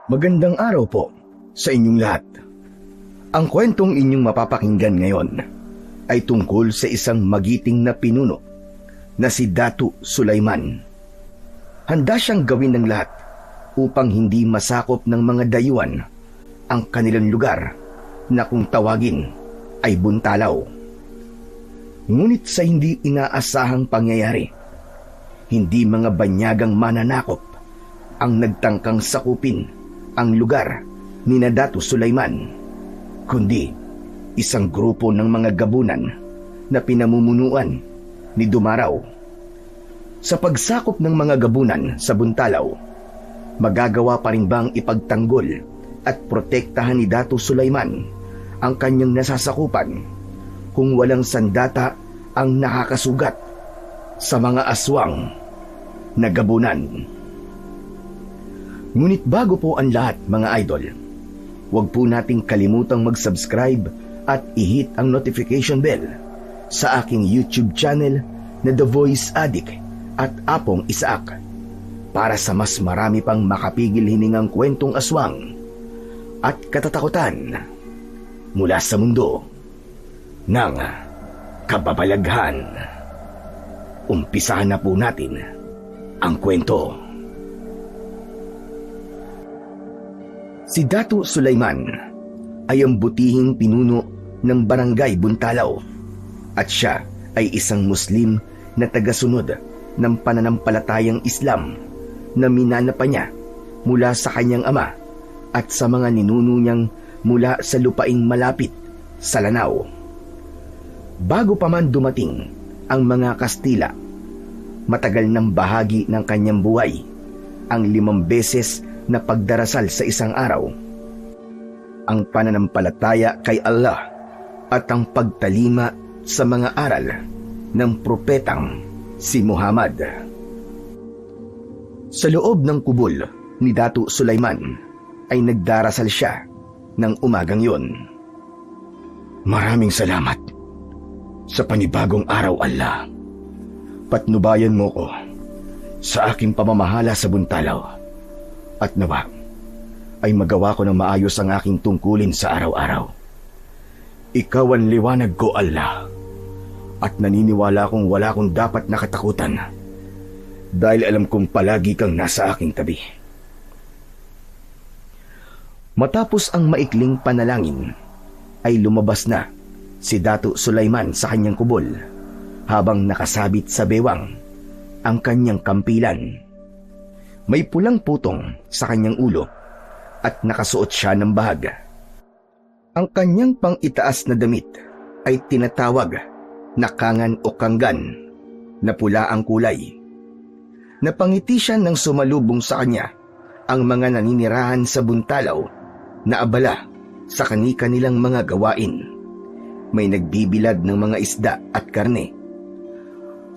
Magandang araw po sa inyong lahat. Ang kwentong inyong mapapakinggan ngayon ay tungkol sa isang magiting na pinuno na si Datu Sulaiman. Handa siyang gawin ng lahat upang hindi masakop ng mga dayuhan ang kanilang lugar na kung tawagin ay Buntalaw. Ngunit sa hindi inaasahang pangyayari, hindi mga banyagang mananakop ang nagtangkang sakupin ang lugar ni Datu Sulaiman, kundi isang grupo ng mga gabunan na pinamumunuan ni Dumaraw. Sa pagsakop ng mga gabunan sa Buntalaw, magagawa pa rin bang ipagtanggol at protektahan ni Datu Sulaiman ang kanyang nasasakupan kung walang sandata ang nakakasugat sa mga aswang na gabunan? Ngunit bago po ang lahat, mga idol, huwag po nating kalimutang mag-subscribe at i-hit ang notification bell sa aking YouTube channel na The Voice Addict at Apong Isaak para sa mas marami pang makapigil hiningang kwentong aswang at katatakutan mula sa mundo ng kababalaghan. Umpisahan na po natin ang kwento. Si Datu Sulaiman ay ang butihing pinuno ng barangay Buntalaw at siya ay isang Muslim na tagasunod ng pananampalatayang Islam na minana pa niya mula sa kanyang ama at sa mga ninuno niyang mula sa lupaing malapit sa Lanao. Bago pa man dumating ang mga Kastila, matagal ng bahagi ng kanyang buhay ang 5 beses na pagdarasal sa isang araw, ang pananampalataya kay Allah at ang pagtalima sa mga aral ng propetang si Muhammad. Sa loob ng kubol ni Datu Sulaiman ay nagdarasal siya ng umagang yon. Maraming salamat sa panibagong araw, Allah. Patnubayan mo ko sa aking pamamahala sa Buntalaw at nawa ay magawa ko ng maayos ang aking tungkulin sa araw-araw. Ikaw ang liwanag ko, Allah, at naniniwala kong wala akong dapat nakatakutan dahil alam kong palagi kang nasa aking tabi. Matapos ang maikling panalangin, ay lumabas na si Datu Sulaiman sa kanyang kubol habang nakasabit sa bewang ang kanyang kampilan. May pulang putong sa kanyang ulo at nakasuot siya ng bahag. Ang kanyang pang-itaas na damit ay tinatawag na kangan o kanggan na pula ang kulay. Napangiti siya nang sumalubong sa kanya ang mga naninirahan sa Buntalaw na abala sa kani-kanilang mga gawain. May nagbibilad ng mga isda at karne.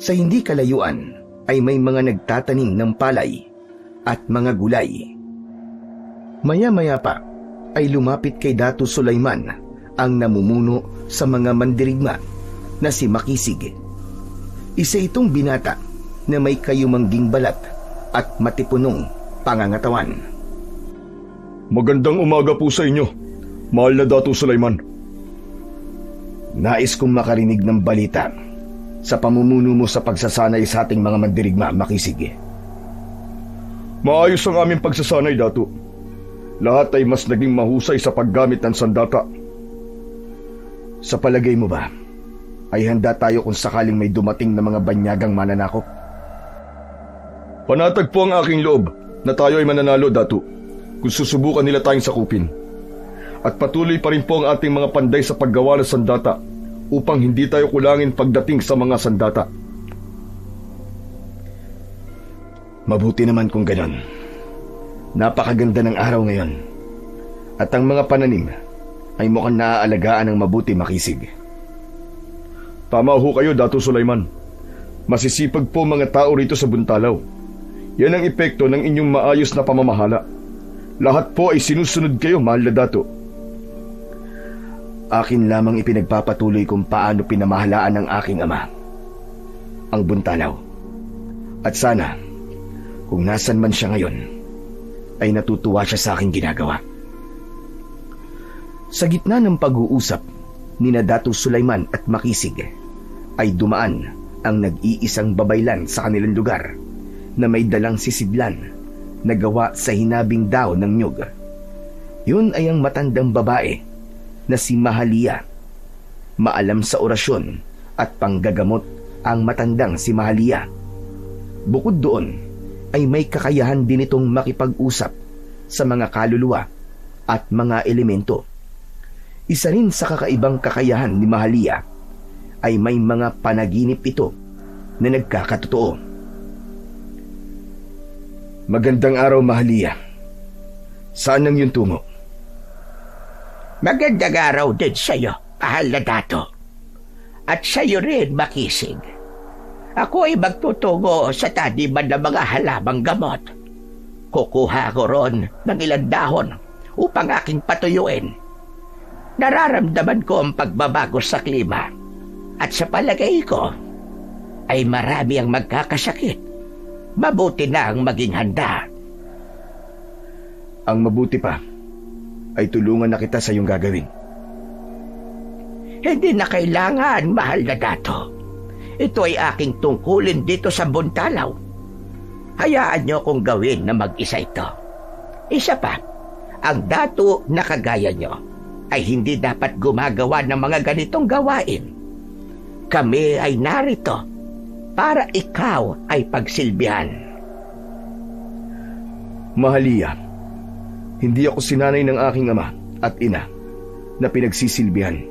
Sa hindi kalayuan ay may mga nagtatanim ng palay at mga gulay. Maya-maya pa ay lumapit kay Datu Sulaiman ang namumuno sa mga mandirigma na si Makisig. Isa itong binata na may kayumangging balat at matipunong pangangatawan. Magandang umaga po sa inyo, mahal na Datu Sulaiman. Nais kong makarinig ng balita sa pamumuno mo sa pagsasanay sa ating mga mandirigma, Makisig. Maayos ang aming pagsasanay, Datu. Lahat ay mas naging mahusay sa paggamit ng sandata. Sa palagay mo ba, ay handa tayo kung sakaling may dumating na mga banyagang mananakop? Panatag po ang aking loob na tayo ay mananalo, Datu, kung susubukan nila tayong sakupin. At patuloy pa rin po ang ating mga panday sa paggawa ng sandata upang hindi tayo kulangin pagdating sa mga sandata. Mabuti naman kung ganon. Napakaganda ng araw ngayon. At ang mga pananim ay mukhang naaalagaan ng mabuti, Makisig. Tama ho kayo, Datu Sulaiman. Masisipag po mga tao rito sa Buntalaw. Yan ang epekto ng inyong maayos na pamamahala. Lahat po ay sinusunod kayo, mahal na Datu. Akin lamang ipinagpapatuloy kung paano pinamahalaan ng aking ama ang Buntalaw. At sana, kung nasan man siya ngayon, ay natutuwa siya sa aking ginagawa. Sa gitna ng pag-uusap ni Dato Sulaiman at Makisig ay dumaan ang nag-iisang babaylan sa kanilang lugar na may dalang sisidlan na gawa sa hinabing daw ng nyug. Yun ay ang matandang babae na si Mahalia. Maalam sa orasyon at panggagamot ang matandang si Mahalia. Bukod doon ay may kakayahan din itong makipag-usap sa mga kaluluwa at mga elemento. Isa rin sa kakaibang kakayahan ni Mahalia ay may mga panaginip ito na nagkakatotoo. Magandang araw, Mahalia. Saan ang iyong tungo? Magandang araw din sa'yo, mahal na dato. At sa'yo rin, Makisig. Ako ay magtutungo sa taniman ng mga halamang gamot. Kukuha ko ron ng ilang dahon upang aking patuyuin. Nararamdaman ko ang pagbabago sa klima. At sa palagay ko, ay marami ang magkakasakit. Mabuti na ang maging handa. Ang mabuti pa ay tulungan na kita sa iyong gagawin. Hindi na kailangan, mahal na dato. Ito ay aking tungkulin dito sa Buntalaw. Hayaan niyo kong gawin na mag-isa ito. Isa pa, ang dato na kagaya niyo ay hindi dapat gumagawa ng mga ganitong gawain. Kami ay narito para ikaw ay pagsilbihan. Mahalia, hindi ako sinanay ng aking ama at ina na pinagsisilbihan.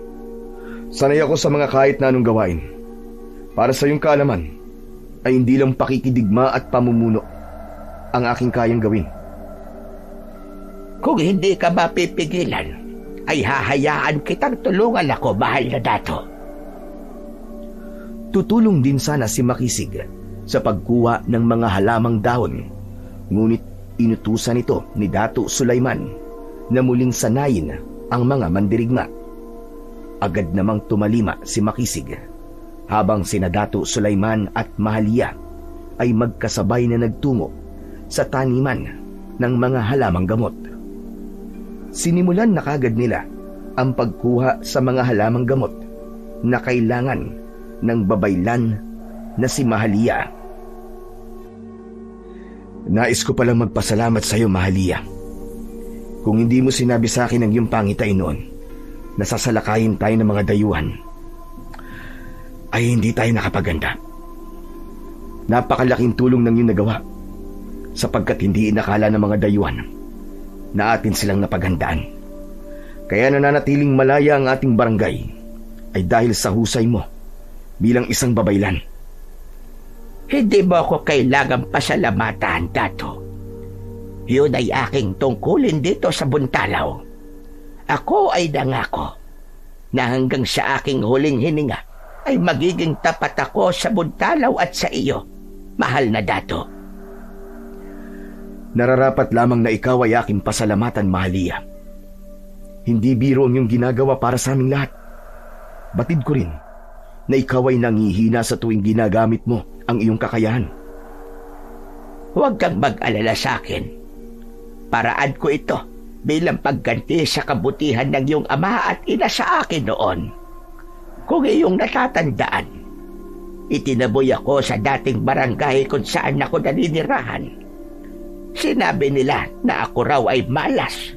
Sanay ako sa mga kahit na anong gawain. Para sa iyong kaalaman, ay hindi lang pakikidigma at pamumuno ang aking kayang gawin. Kung hindi ka mapipigilan, ay hahayaan kitang tulungan ako, mahal na dato. Tutulong din sana si Makisig sa pagkuha ng mga halamang dahon, ngunit inutusan ito ni Dato Sulaiman na muling sanayin ang mga mandirigma. Agad namang tumalima si Makisig, habang sina Dato Sulaiman at Mahalia ay magkasabay na nagtungo sa taniman ng mga halamang gamot. Sinimulan na kagad nila ang pagkuha sa mga halamang gamot na kailangan ng babaylan na si Mahalia. Nais ko palang magpasalamat sa iyo, Mahalia. Kung hindi mo sinabi sa akin ang iyong pangitain noon, nasasalakayin tayo ng mga dayuhan, ay hindi tayo nakapaganda. Napakalaking tulong ng iyong nagawa, sapagkat hindi inakala ng mga dayuhan na atin silang napaghandaan. Kaya nananatiling malaya ang ating barangay ay dahil sa husay mo bilang isang babaylan. Hindi mo ako kailangang pasalamatan, dato. Yun ay aking tungkulin dito sa Buntalaw. Ako ay nangako na hanggang sa aking huling hininga ay magiging tapat ako sa Buntalaw at sa iyo, mahal na dato. Nararapat lamang na ikaw ay aking pasalamatan, Mahalia. Hindi biro ang iyong ginagawa para sa aming lahat. Batid ko rin na ikaw ay nangihina sa tuwing ginagamit mo ang iyong kakayahan. Huwag kang mag-alala sa akin. Paraan ko ito bilang pagganti sa kabutihan ng iyong ama at ina sa akin noon. Kung iyong natatandaan, itinaboy ako sa dating barangay kung saan ako naninirahan. Sinabi nila na ako raw ay malas,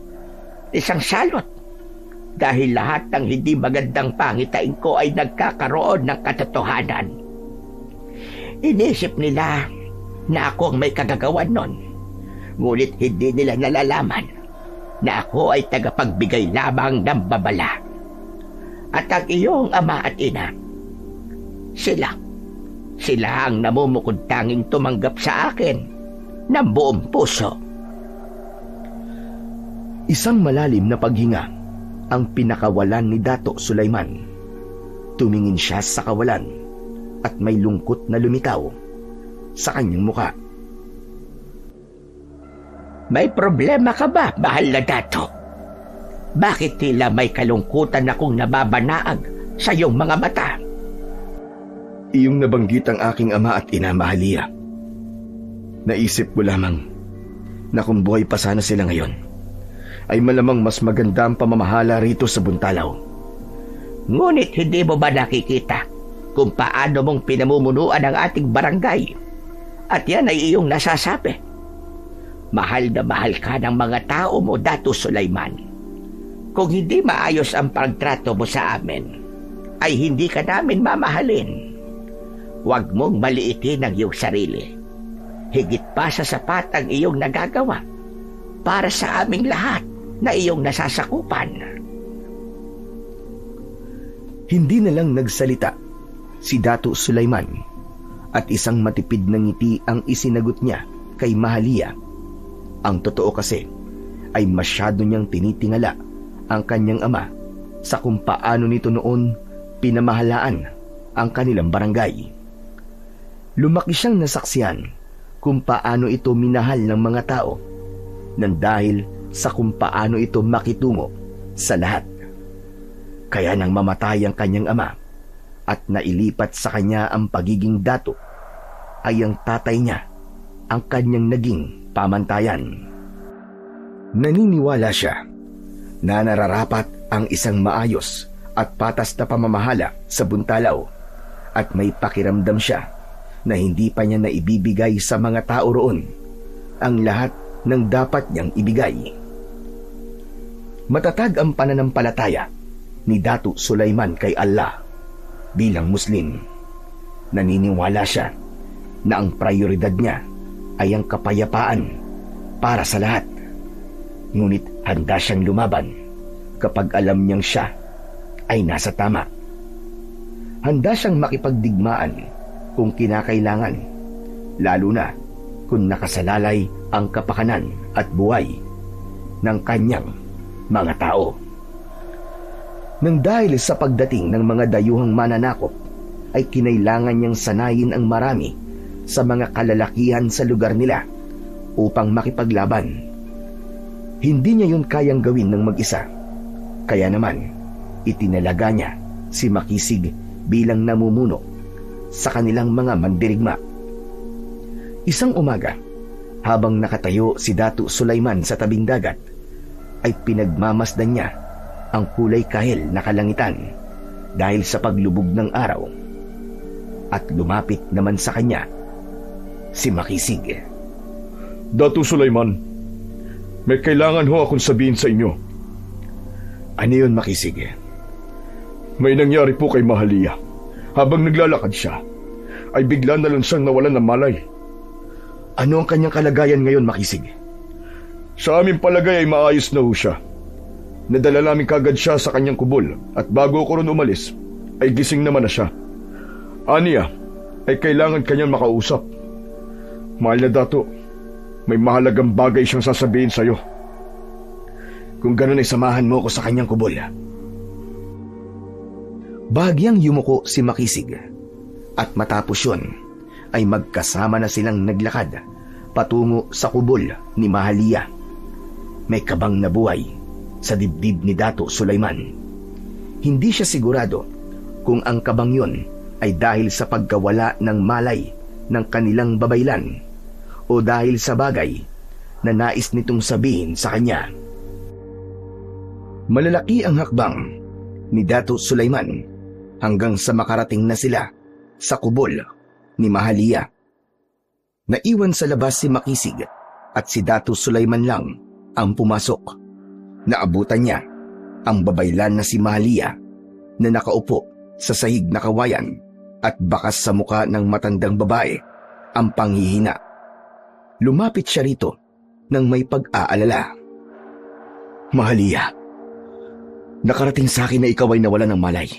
isang salot, dahil lahat ng hindi magandang pangitain ko ay nagkakaroon ng katotohanan. Inisip nila na ako ang may kagagawan nun, ngunit hindi nila nalalaman na ako ay tagapagbigay lamang ng babala. At ang iyong ama at ina, sila ang namumukod tanging tumanggap sa akin ng buong puso. Isang malalim na paghinga ang pinakawalan ni Dato Sulaiman. Tumingin siya sa kawalan at may lungkot na lumitaw sa kanyang muka. May problema ka ba, mahal na dato? Bakit tila may kalungkutan akong nababanaag sa iyong mga mata? Iyong nabanggit ang aking ama at ina, Mahalia. Naisip ko lamang na kung buhay pa sana sila ngayon, ay malamang mas maganda ang pamamahala rito sa Buntalaw. Ngunit hindi mo ba nakikita kung paano mong pinamumunuan ang ating barangay? At yan ay iyong nasasabi. Mahal na mahal ka ng mga tao mo, Dato Sulaiman. Kung hindi maayos ang pagtrato mo sa amin, ay hindi ka namin mamahalin. Huwag mong maliitin ang iyong sarili. Higit pa sa sapat ang iyong nagagawa para sa aming lahat na iyong nasasakupan. Hindi na lang nagsalita si Dato Sulaiman at isang matipid na ngiti ang isinagot niya kay Mahalia. Ang totoo kasi ay masyado niyang tinitingala ang kanyang ama sa kung paano nito noon pinamahalaan ang kanilang barangay. Lumaki siyang nasaksihan kung paano ito minahal ng mga tao nang dahil sa kung paano ito makitungo sa lahat. Kaya nang mamatay ang kanyang ama at nailipat sa kanya ang pagiging dato, ay ang tatay niya ang kanyang naging pamantayan. Naniniwala siya na nararapat ang isang maayos at patas na pamamahala sa Buntalaw at may pakiramdam siya na hindi pa niya naibibigay sa mga tao roon ang lahat ng dapat niyang ibigay. Matatag ang pananampalataya ni Dato Sulaiman kay Allah bilang Muslim. Naniniwala siya na ang prioridad niya ay ang kapayapaan para sa lahat. Ngunit handa siyang lumaban kapag alam niyang siya ay nasa tama. Handa siyang makipagdigmaan kung kinakailangan, lalo na kung nakasalalay ang kapakanan at buhay ng kanyang mga tao. Nang dahil sa pagdating ng mga dayuhang mananakop, ay kinailangan niyang sanayin ang marami sa mga kalalakihan sa lugar nila upang makipaglaban. Hindi niya yun kayang gawin ng mag-isa. Kaya naman, itinalaga niya si Makisig bilang namumuno sa kanilang mga mandirigma. Isang umaga, habang nakatayo si Dato Sulaiman sa tabing dagat, ay pinagmamasdan niya ang kulay kahel na kalangitan dahil sa paglubog ng araw. At lumapit naman sa kanya si Makisig. Dato Sulaiman, may kailangan ho akong sabihin sa inyo. Ano yun, Makisig? May nangyari po kay Mahalia. Habang naglalakad siya, ay bigla na lang siyang nawalan ng malay. Ano ang kanyang kalagayan ngayon, Makisig? Sa aming palagay ay maayos na ho siya. Nadala namin kagad siya sa kanyang kubol at bago ko ron umalis, ay gising naman na siya. Aniya, ay kailangan kanyang makausap. Mahal na Dato, may mahalagang bagay siyang sasabihin sa'yo. Kung ganun ay samahan mo ko sa kanyang kubol. Bahagyang yumuko si Makisig at matapos yun ay magkasama na silang naglakad patungo sa kubol ni Mahalia. May kabang na buhay sa dibdib ni Dato Sulaiman. Hindi siya sigurado kung ang kabang yun ay dahil sa pagkawala ng malay ng kanilang babaylan o dahil sa bagay na nais nitong sabihin sa kanya. Malalaki ang hakbang ni Dato Sulaiman hanggang sa makarating na sila sa kubol ni Mahalia. Naiwan sa labas si Makisig at si Dato Sulaiman lang ang pumasok. Naabutan niya ang babaylan na si Mahalia na nakaupo sa sahig na kawayan at bakas sa muka ng matandang babae ang panghihina. Lumapit siya rito nang may pag-aalala. Mahalia, nakarating sa akin na ikaw ay nawalan ng malay.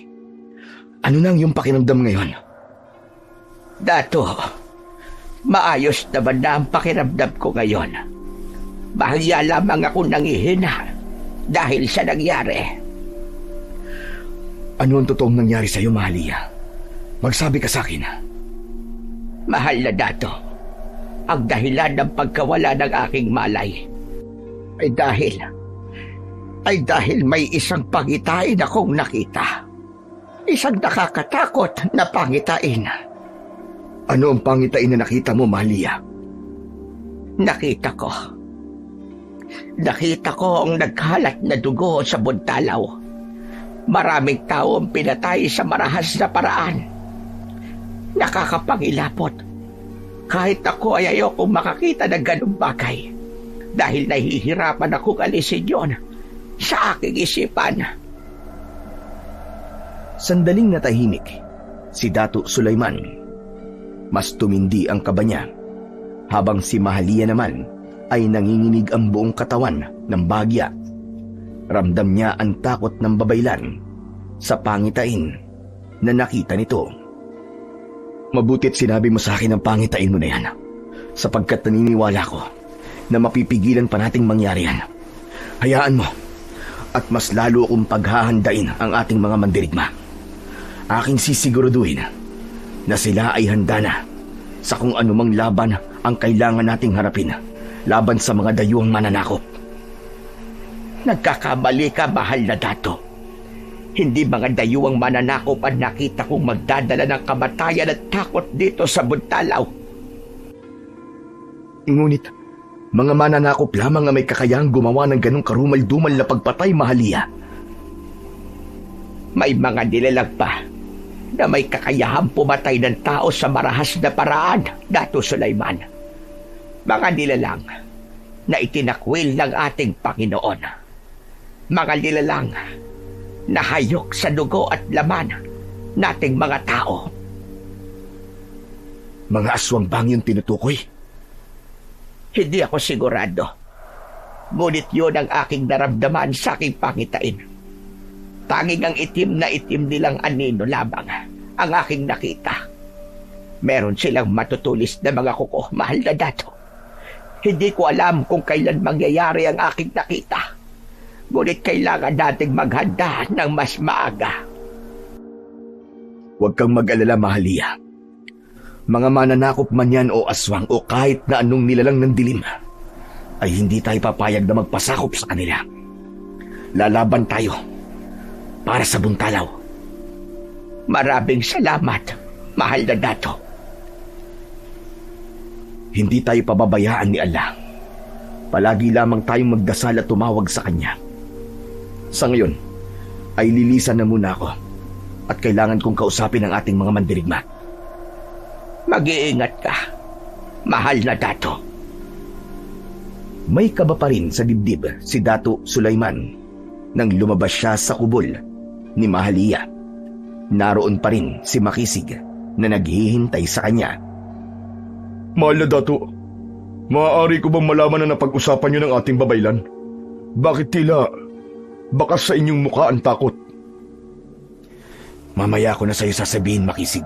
Ano nang iyong pakiramdam ngayon? Dato, maayos naman na ang pakiramdam ko ngayon. Bahaya lamang ako nangihina dahil sa nangyari. Ano ang totoong nangyari sa iyo, Mahalia? Magsabi ka sa akin. Mahal na Dato, ang dahilan ng pagkawala ng aking malay ay dahil may isang pangitain akong nakita. Isang nakakatakot na pangitain. Ano ang pangitain na nakita mo, Mahalia? Nakita ko nakita ko ang naghalat na dugo sa buntalaw. Maraming tao ang pinatay sa marahas na paraan. Nakakapangilapot. Kahit ako ay ayokong makakita ng ganung bagay dahil nahihirapan akong alisin yon sa aking isipan. Sandaling natahimik si Dato Sulaiman. Mas tumindi ang kaba niya, habang si Mahalia naman ay nanginginig ang buong katawan ng bahagya. Ramdam niya ang takot ng babaylan sa pangitain na nakita nito. Mabuti't sinabi mo sa akin ang pangitain mo na yan, sapagkat naniniwala ko na mapipigilan pa nating mangyari yan. Hayaan mo at mas lalo akong paghahandain ang ating mga mandirigma. Aking sisiguraduhin na sila ay handa na sa kung anumang laban ang kailangan nating harapin laban sa mga dayuhang mananakop. Nagkakamali ka, mahal na Dato. Hindi mga dayuhang mananakop ang nakita kong magdadala ng kamatayan at takot dito sa buntalaw. Ngunit, mga mananakop lamang ang may kakayahang gumawa ng ganong karumal-dumal na pagpatay, Mahalia. May mga nilalang pa na may kakayahang pumatay ng tao sa marahas na paraan, Dato Sulaiman. Mga nilalang na itinakwil ng ating Panginoon. Mga nilalang na hayok sa dugo at laman nating mga tao. Mga aswang bang yung tinutukoy? Hindi ako sigurado. Ngunit yun ang aking naramdaman sa aking pangitain. Tanging ang itim na itim nilang anino lamang ang aking nakita. Meron silang matutulis na mga kuko, mahal na Dato. Hindi ko alam kung kailan mangyayari ang aking nakita. Ngunit kailangan nating maghanda ng mas maaga. Huwag kang mag-alala, Mahalia. Mga mananakop man yan o aswang o kahit na anong nilalang ng dilim, ay hindi tayo papayag na magpasakop sa kanila. Lalaban tayo para sa buntalaw. Maraming salamat, mahal na Dato. Hindi tayo pababayaan ni Allah. Palagi lamang tayong magdasal at tumawag sa Kanya. Sa ngayon, ay lilisan na muna ako at kailangan kong kausapin ang ating mga mandirigma. Mag-iingat ka, mahal na Dato. May kaba pa rin sa dibdib si Dato Sulaiman nang lumabas siya sa kubol ni Mahalia. Naroon pa rin si Makisig na naghihintay sa kanya. Mahal na Dato, maaari ko bang malaman na napag-usapan niyo ng ating babaylan? Bakit tila bakas sa inyong mukha ang takot? Mamaya ko na sa'yo sasabihin, Makisig.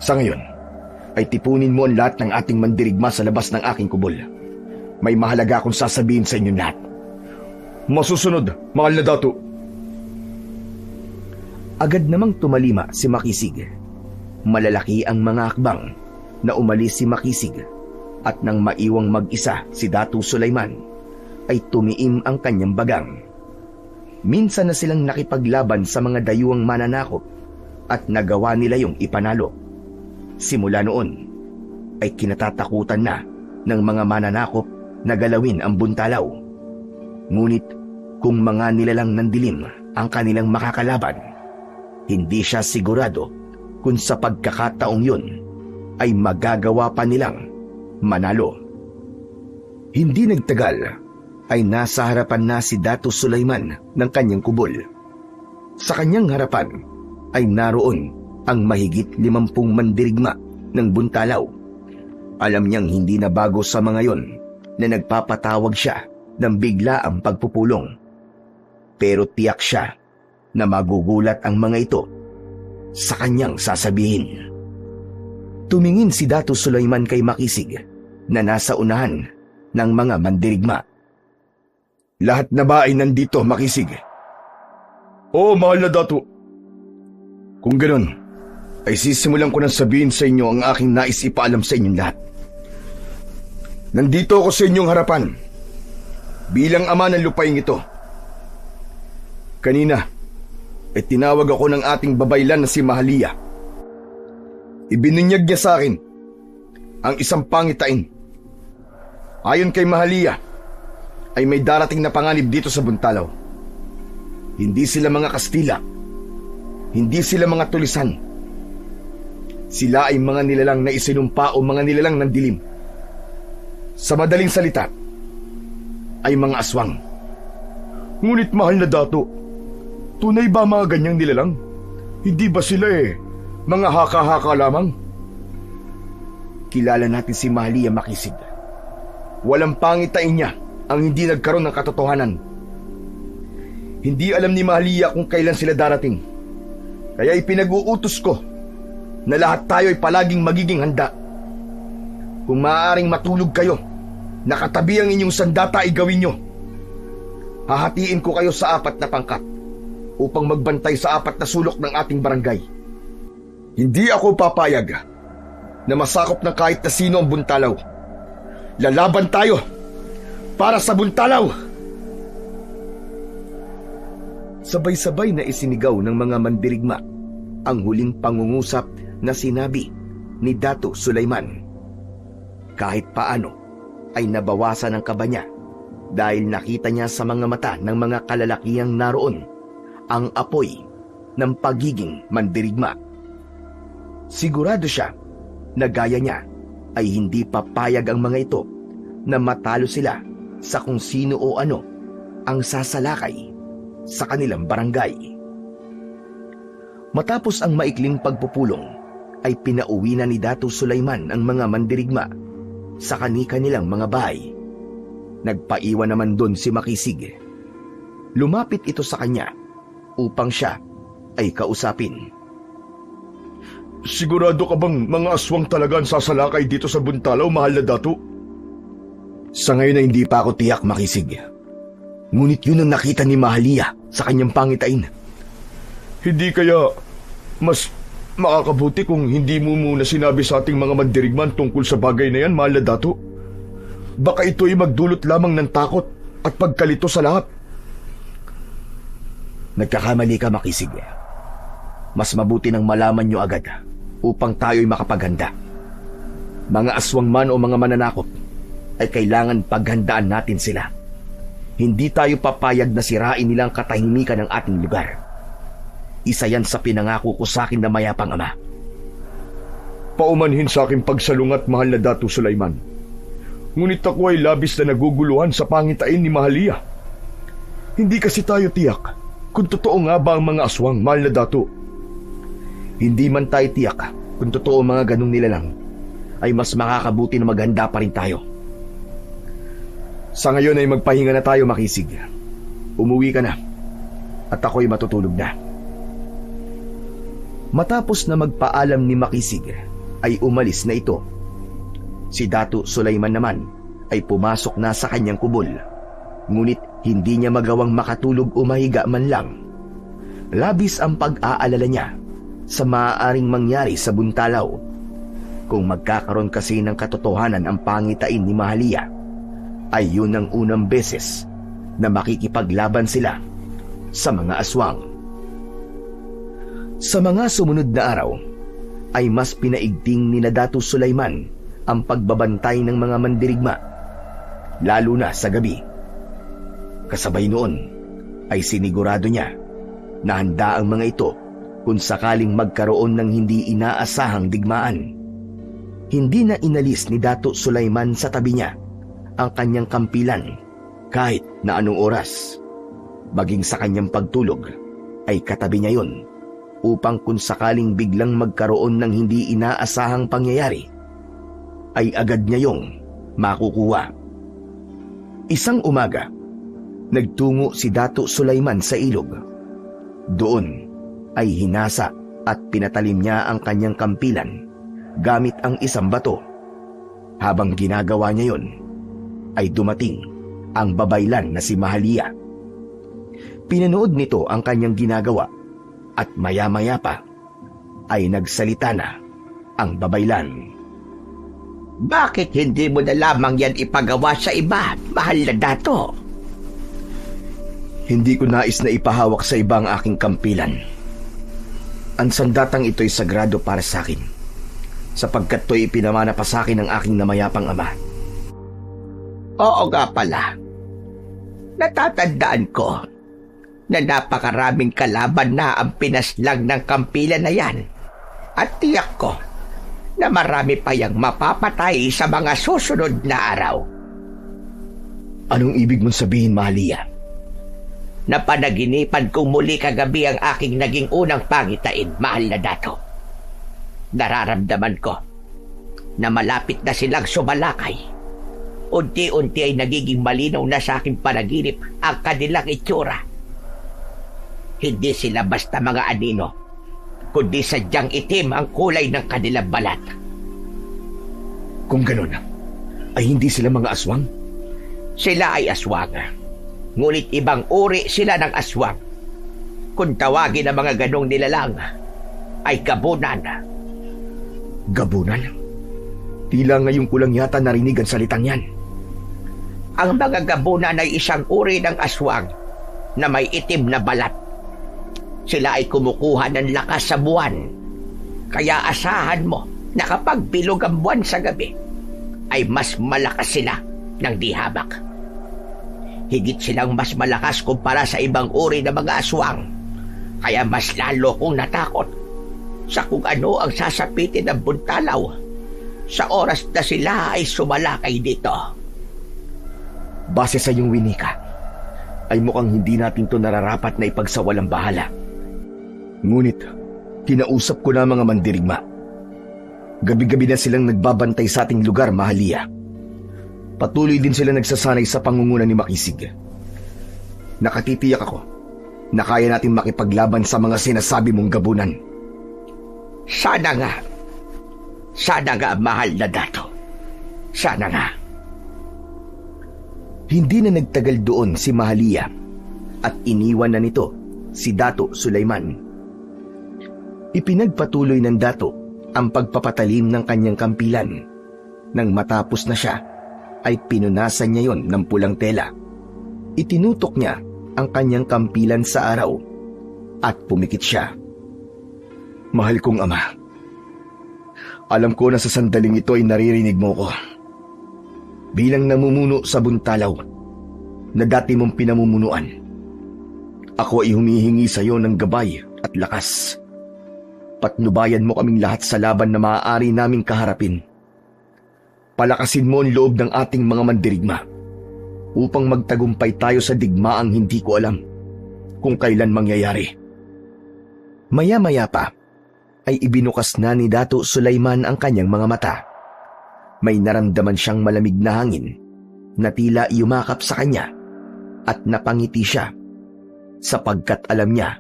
Sa ngayon, ay tipunin mo ang lahat ng ating mandirigma sa labas ng aking kubol. May mahalaga akong sasabihin sa inyong lahat. Masusunod, mahal na Dato. Agad namang tumalima si Makisig. Malalaki ang mga akbang na umalis si Makisig at nang maiwang mag-isa si Dato Sulaiman, ay tumiim ang kanyang bagang. Minsan na silang nakipaglaban sa mga dayuhang mananakop at nagawa nila yung ipanalo. Simula noon, ay kinatatakutan na ng mga mananakop na galawin ang buntalaw. Ngunit kung mga nilalang ng dilim ang kanilang makakalaban, hindi siya sigurado kung sa pagkakataong yun ay magagawa pa nilang manalo. Hindi nagtagal ay nasa harapan na si Dato Sulaiman ng kanyang kubol. Sa kanyang harapan ay naroon ang mahigit 50 mandirigma ng buntalaw. Alam niyang hindi na bago sa mga yon na nagpapatawag siya ng biglaang pagpupulong. Pero tiyak siya na magugulat ang mga ito sa kanyang sasabihin. Tumingin si Dato Sulaiman kay Makisig na nasa unahan ng mga mandirigma. Lahat na ba ay nandito, Makisig? Oo, mahal na Dato. Kung ganoon, ay sisimulan ko nang sabihin sa inyo ang aking nais ipaalam sa inyong lahat. Nandito ako sa inyong harapan bilang ama ng lupaing ito. Kanina, ay tinawag ako ng ating babaylan na si Mahalia. Ibinunyag niya sa akin ang isang pangitain. Ayon kay Mahalia, ay may darating na panganib dito sa Buntalaw. Hindi sila mga Kastila. Hindi sila mga tulisan. Sila ay mga nilalang na isinumpa o mga nilalang ng dilim. Sa madaling salita, ay mga aswang. Ngunit mahal na dato, tunay ba mga ganyang nilalang? Hindi ba sila mga haka-haka lamang? Kilala natin si Mahalia, Makisig. Walang pangitain niya ang hindi nagkaroon ng katotohanan. Hindi alam ni Mahalia kung kailan sila darating. Kaya ipinag-uutos ko na lahat tayo ay palaging magiging handa. Kung maaaring matulog kayo, nakatabi ang inyong sandata ay gawin nyo. Hahatiin ko kayo sa 4 na pangkat upang magbantay sa 4 na sulok ng ating barangay. Hindi ako papayag na masakop ng kahit na sino ang Buntalaw. Lalaban tayo para sa Buntalaw! Sabay-sabay na isinigaw ng mga mandirigma ang huling pangungusap na sinabi ni Dato Sulaiman. Kahit paano ay nabawasan ang kaba niya dahil nakita niya sa mga mata ng mga kalalakihang naroon ang apoy ng pagiging mandirigma. Sigurado siya na gaya niya ay hindi papayag ang mga ito na matalo sila sa kung sino o ano ang sasalakay sa kanilang barangay. Matapos ang maikling pagpupulong, ay pinauwi na ni Dato Sulaiman ang mga mandirigma sa kani-kanilang mga bahay. Nagpaiwan naman doon si Makisig. Lumapit ito sa kanya upang siya ay kausapin. Sigurado ka bang mga aswang talaga ang sasalakay dito sa Buntalaw, mahal na dato? Sa ngayon ay hindi pa ako tiyak, Makisig. Ngunit yun ang nakita ni Mahalia sa kanyang pangitain. Hindi kaya mas makakabuti kung hindi mo muna sinabi sa ating mga mandirigman tungkol sa bagay na yan, mahal na dato? Baka ito ay magdulot lamang ng takot at pagkalito sa lahat. Nagkakamali ka, Makisig. Mas mabuti nang malaman nyo agad upang tayo'y makapaghanda. Mga aswang man o mga mananakop ay kailangan paghandaan natin sila. Hindi tayo papayag na sirain nilang katahimikan ng ating lugar. Isa yan sa pinangako ko sa akin na mayapang ama. Paumanhin sa aking pagsalungat, mahal na Dato Sulaiman. Ngunit ako ay labis na naguguluhan sa pangitain ni Mahalia. Hindi kasi tayo tiyak kung totoo nga ba ang mga aswang, mahal na dato. Hindi man tayo tiyak kung totoo mga ganong nilalang, ay mas makakabuti na maghanda pa rin tayo. Sa ngayon ay magpahinga na tayo, Makisig. Umuwi ka na at ako'y matutulog na. Matapos na magpaalam ni Makisig, ay umalis na ito. Si Dato Sulaiman naman ay pumasok na sa kanyang kubol, ngunit hindi niya magawang makatulog o mahiga man lang. Labis ang pag-aalala niya sa maaaring mangyari sa Buntalaw. Kung magkakaroon kasi ng katotohanan ang pangitain ni Mahalia, ay yun ang unang beses na makikipaglaban sila sa mga aswang. Sa mga sumunod na araw, ay mas pinaigting ni Dato Sulaiman ang pagbabantay ng mga mandirigma, lalo na sa gabi. Kasabay noon ay sinigurado niya na handa ang mga ito kung sakaling magkaroon ng hindi inaasahang digmaan. Hindi na inalis ni Dato Sulaiman sa tabi niya ang kanyang kampilan kahit na anong oras. Maging sa kanyang pagtulog ay katabi niya yon upang kung sakaling biglang magkaroon ng hindi inaasahang pangyayari, ay agad niya yung makukuha. Isang umaga, nagtungo si Dato Sulaiman sa ilog. Doon ay hinasa at pinatalim niya ang kanyang kampilan gamit ang isang bato. Habang ginagawa niya yon, ay dumating ang babaylan na si Mahalia. Pinanood nito ang kanyang ginagawa at maya-maya pa ay nagsalita na ang babaylan. Bakit hindi mo na lamang yan ipagawa sa iba, mahal na dato? Hindi ko nais na ipahawak sa iba ang aking kampilan. Ang sandatang ito'y sagrado para sa akin, sapagkat to'y ipinamana pa sa akin ng aking namayapang ama. Oo nga pala. Natatandaan ko na napakaraming kalaban na ang pinaslang ng kampilan na yan. At tiyak ko na marami pa yang mapapatay sa mga susunod na araw. Anong ibig mong sabihin, Mahalia? Napanaginipan kong muli kagabi ang aking naging unang pangitain, mahal na dato. Nararamdaman ko na malapit na silang sumalakay. Unti-unti ay nagiging malinaw na sa aking panaginip ang kanilang itsura. Hindi sila basta mga anino, kundi sadyang itim ang kulay ng kanilang balat. Kung ganun, ay hindi sila mga aswang? Sila ay aswang, ngunit ibang uri sila ng aswang. Kung tawagin ang mga ganong nilalang, ay gabunan. Gabunan? Tila ngayon ko lang yata narinig ang salitang yan. Ang mga gabunan ay isang uri ng aswang na may itim na balat. Sila ay kumukuha ng lakas sa buwan. Kaya asahan mo na kapag bilog ang buwan sa gabi, ay mas malakas sila ng di habak. Higit silang mas malakas kumpara sa ibang uri ng mga aswang. Kaya mas lalo kong natakot sa kung ano ang sasapitin ng buntalaw sa oras na sila ay sumalakay dito. Base sa iyong winika, ay mukhang hindi natin to nararapat na ipagsawalang bahala. Ngunit, kinausap ko na mga mandirigma. Gabi-gabi na silang nagbabantay sa ating lugar, Mahalia. Patuloy din sila nagsasanay sa pangunguna ni Makisig. Nakatitiyak ako na kaya natin makipaglaban sa mga sinasabi mong gabunan. Sana nga. Sana nga, mahal na dato. Sana nga. Hindi na nagtagal doon si Mahalia at iniwan na nito si Dato Sulaiman. Ipinagpatuloy ng dato ang pagpapatalim ng kanyang kampilan. Nang matapos na siya, ay pinunasan niya yon ng pulang tela. Itinutok niya ang kanyang kampilan sa araw at pumikit siya. Mahal kong ama, alam ko na sa sandaling ito ay naririnig mo ko. Bilang namumuno sa buntalaw na dati mong pinamumunuan, ako ay humihingi sa iyo ng gabay at lakas. Patnubayan mo kaming lahat sa laban na maaari naming kaharapin. Palakasin mo ang loob ng ating mga mandirigma upang magtagumpay tayo sa digmaang hindi ko alam kung kailan mangyayari. Maya-maya pa ay ibinukas na ni Dato Sulaiman ang kanyang mga mata. May naramdaman siyang malamig na hangin na tila yumakap sa kanya at napangiti siya sapagkat alam niya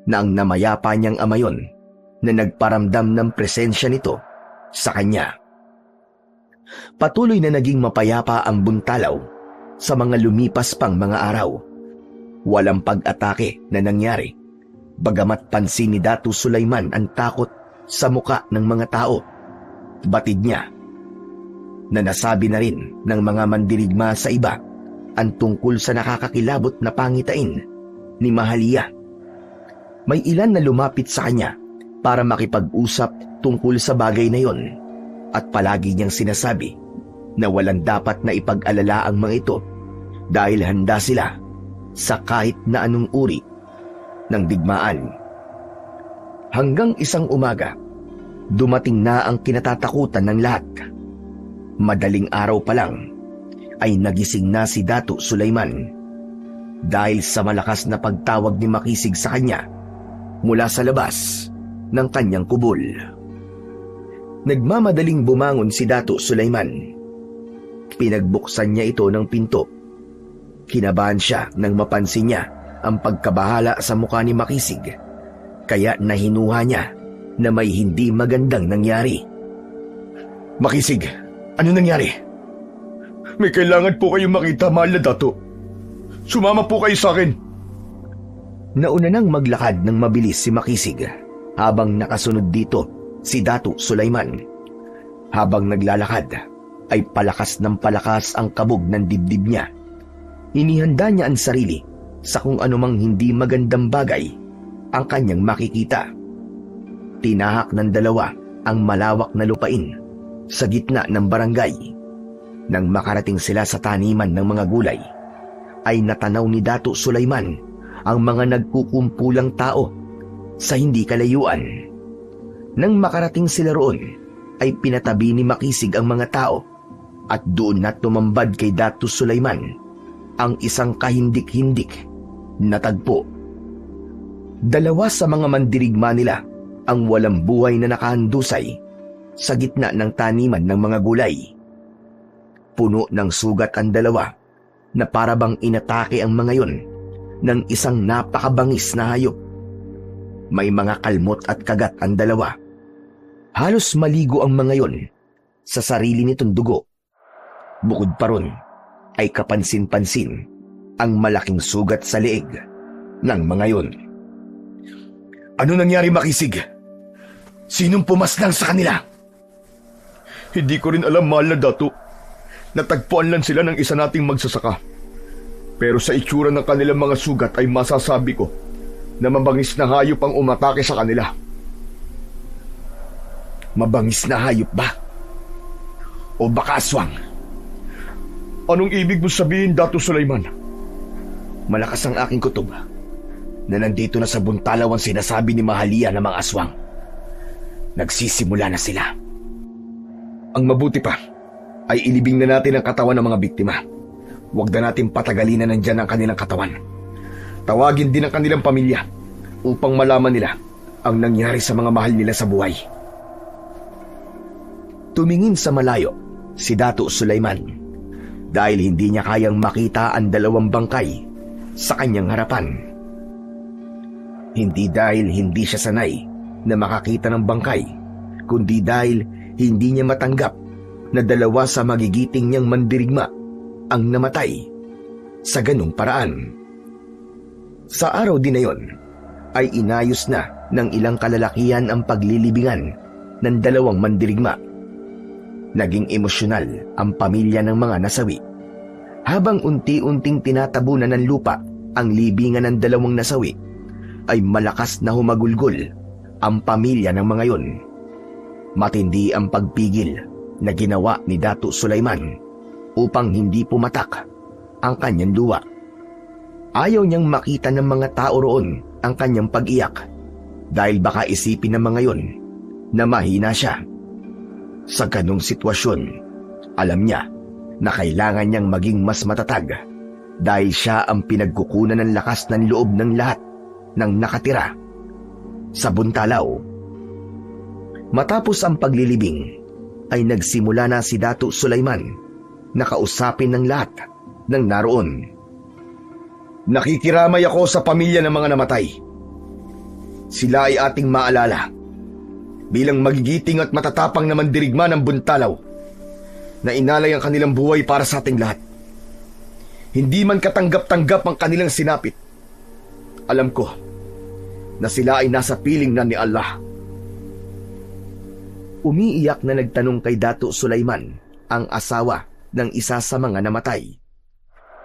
na ang namayapa niyang ama yon na nagparamdam ng presensya nito sa kanya. Patuloy na naging mapayapa ang buntalaw sa mga lumipas pang mga araw. Walang pag-atake na nangyari, bagamat pansin ni Dato Sulaiman ang takot sa muka ng mga tao. Batid niya na nasabi na rin ng mga mandirigma sa iba ang tungkol sa nakakakilabot na pangitain ni Mahalia. May ilan na lumapit sa kanya para makipag-usap tungkol sa bagay na yon. At palagi niyang sinasabi na walang dapat na ipag-alala ang mga ito dahil handa sila sa kahit na anong uri ng digmaan. Hanggang isang umaga, dumating na ang kinatatakutan ng lahat. Madaling araw pa lang ay nagising na si Dato Sulaiman dahil sa malakas na pagtawag ni Makisig sa kanya mula sa labas ng kanyang kubol. Nagmamadaling bumangon si Dato Sulaiman. Pinagbuksan niya ito ng pinto. Kinabahan siya nang mapansin niya ang pagkabahala sa mukha ni Makisig, kaya nahinuha niya na may hindi magandang nangyari. Makisig, ano nangyari? May kailangan po kayong makita, mahal na dato. Sumama po kayo sa akin. Nauna nang maglakad ng mabilis si Makisig habang nakasunod dito si Dato Sulaiman. Habang naglalakad ay palakas ng palakas ang kabog ng dibdib niya. Inihanda niya ang sarili sa kung anumang hindi magandang bagay ang kanyang makikita. Tinahak ng dalawa ang malawak na lupain sa gitna ng barangay. Nang makarating sila sa taniman ng mga gulay, ay natanaw ni Dato Sulaiman ang mga nagkukumpulang tao sa hindi kalayuan. Nang makarating sila roon, ay pinatabi ni Makisig ang mga tao at doon na tumambad kay Dato Sulaiman ang isang kahindik-hindik na tagpo. Dalawa sa mga mandirigma nila ang walang buhay na nakahandusay sa gitna ng taniman ng mga gulay. Puno ng sugat ang dalawa na parabang inatake ang mga yon ng isang napakabangis na hayop. May mga kalmot at kagat ang dalawa. Halos maligo ang mga yon sa sarili nitong dugo. Bukod pa ron ay kapansin-pansin ang malaking sugat sa leeg ng mga yon. Ano nangyari, Makisig? Sinong pumaslang sa kanila? Hindi ko rin alam, mahal na Dato. Natagpuan lang sila ng isa nating magsasaka. Pero sa itsura ng kanilang mga sugat ay masasabi ko na mabangis na hayop ang umatake sa kanila. Mabangis na hayop ba? O baka aswang? Anong ibig mo sabihin, Dato Sulaiman? Malakas ang aking kutob na nandito na sa Buntalaw ang sinasabi ni Mahalia na mga aswang. Nagsisimula na sila. Ang mabuti pa ay ilibing na natin ang katawan ng mga biktima. Huwag na natin patagalin na nandyan ang kanilang katawan. Tawagin din ang kanilang pamilya upang malaman nila ang nangyari sa mga mahal nila sa buhay. Tumingin sa malayo si Dato Sulaiman dahil hindi niya kayang makita ang dalawang bangkay sa kanyang harapan. Hindi dahil hindi siya sanay na makakita ng bangkay, kundi dahil hindi niya matanggap na dalawa sa magigiting niyang mandirigma ang namatay sa ganung paraan. Sa araw din na yon, ay inayos na ng ilang kalalakihan ang paglilibingan ng dalawang mandirigma. Naging emosyonal ang pamilya ng mga nasawi. Habang unti-unting tinatabunan ng lupa ang libingan ng dalawang nasawi, ay malakas na humagulgol ang pamilya ng mga yon. Matindi ang pagpigil na ginawa ni Dato Sulaiman upang hindi pumatak ang kanyang luha. Ayaw niyang makita ng mga tao roon ang kanyang pag-iyak dahil baka isipin ng mga yon na mahina siya. Sa ganong sitwasyon, alam niya na kailangan niyang maging mas matatag dahil siya ang pinagkukunan ng lakas ng loob ng lahat ng nakatira sa Buntalaw. Matapos ang paglilibing, ay nagsimula na si Dato Sulaiman na kausapin ng lahat ng naroon. Nakikiramay ako sa pamilya ng mga namatay. Sila ay ating maalala bilang magigiting at matatapang na mandirigma ng Buntalaw na inalay ang kanilang buhay para sa ating lahat. Hindi man katanggap-tanggap ang kanilang sinapit, alam ko na sila ay nasa piling na ni Allah. Umiiyak na nagtanong kay Dato Sulaiman ang asawa ng isa sa mga namatay.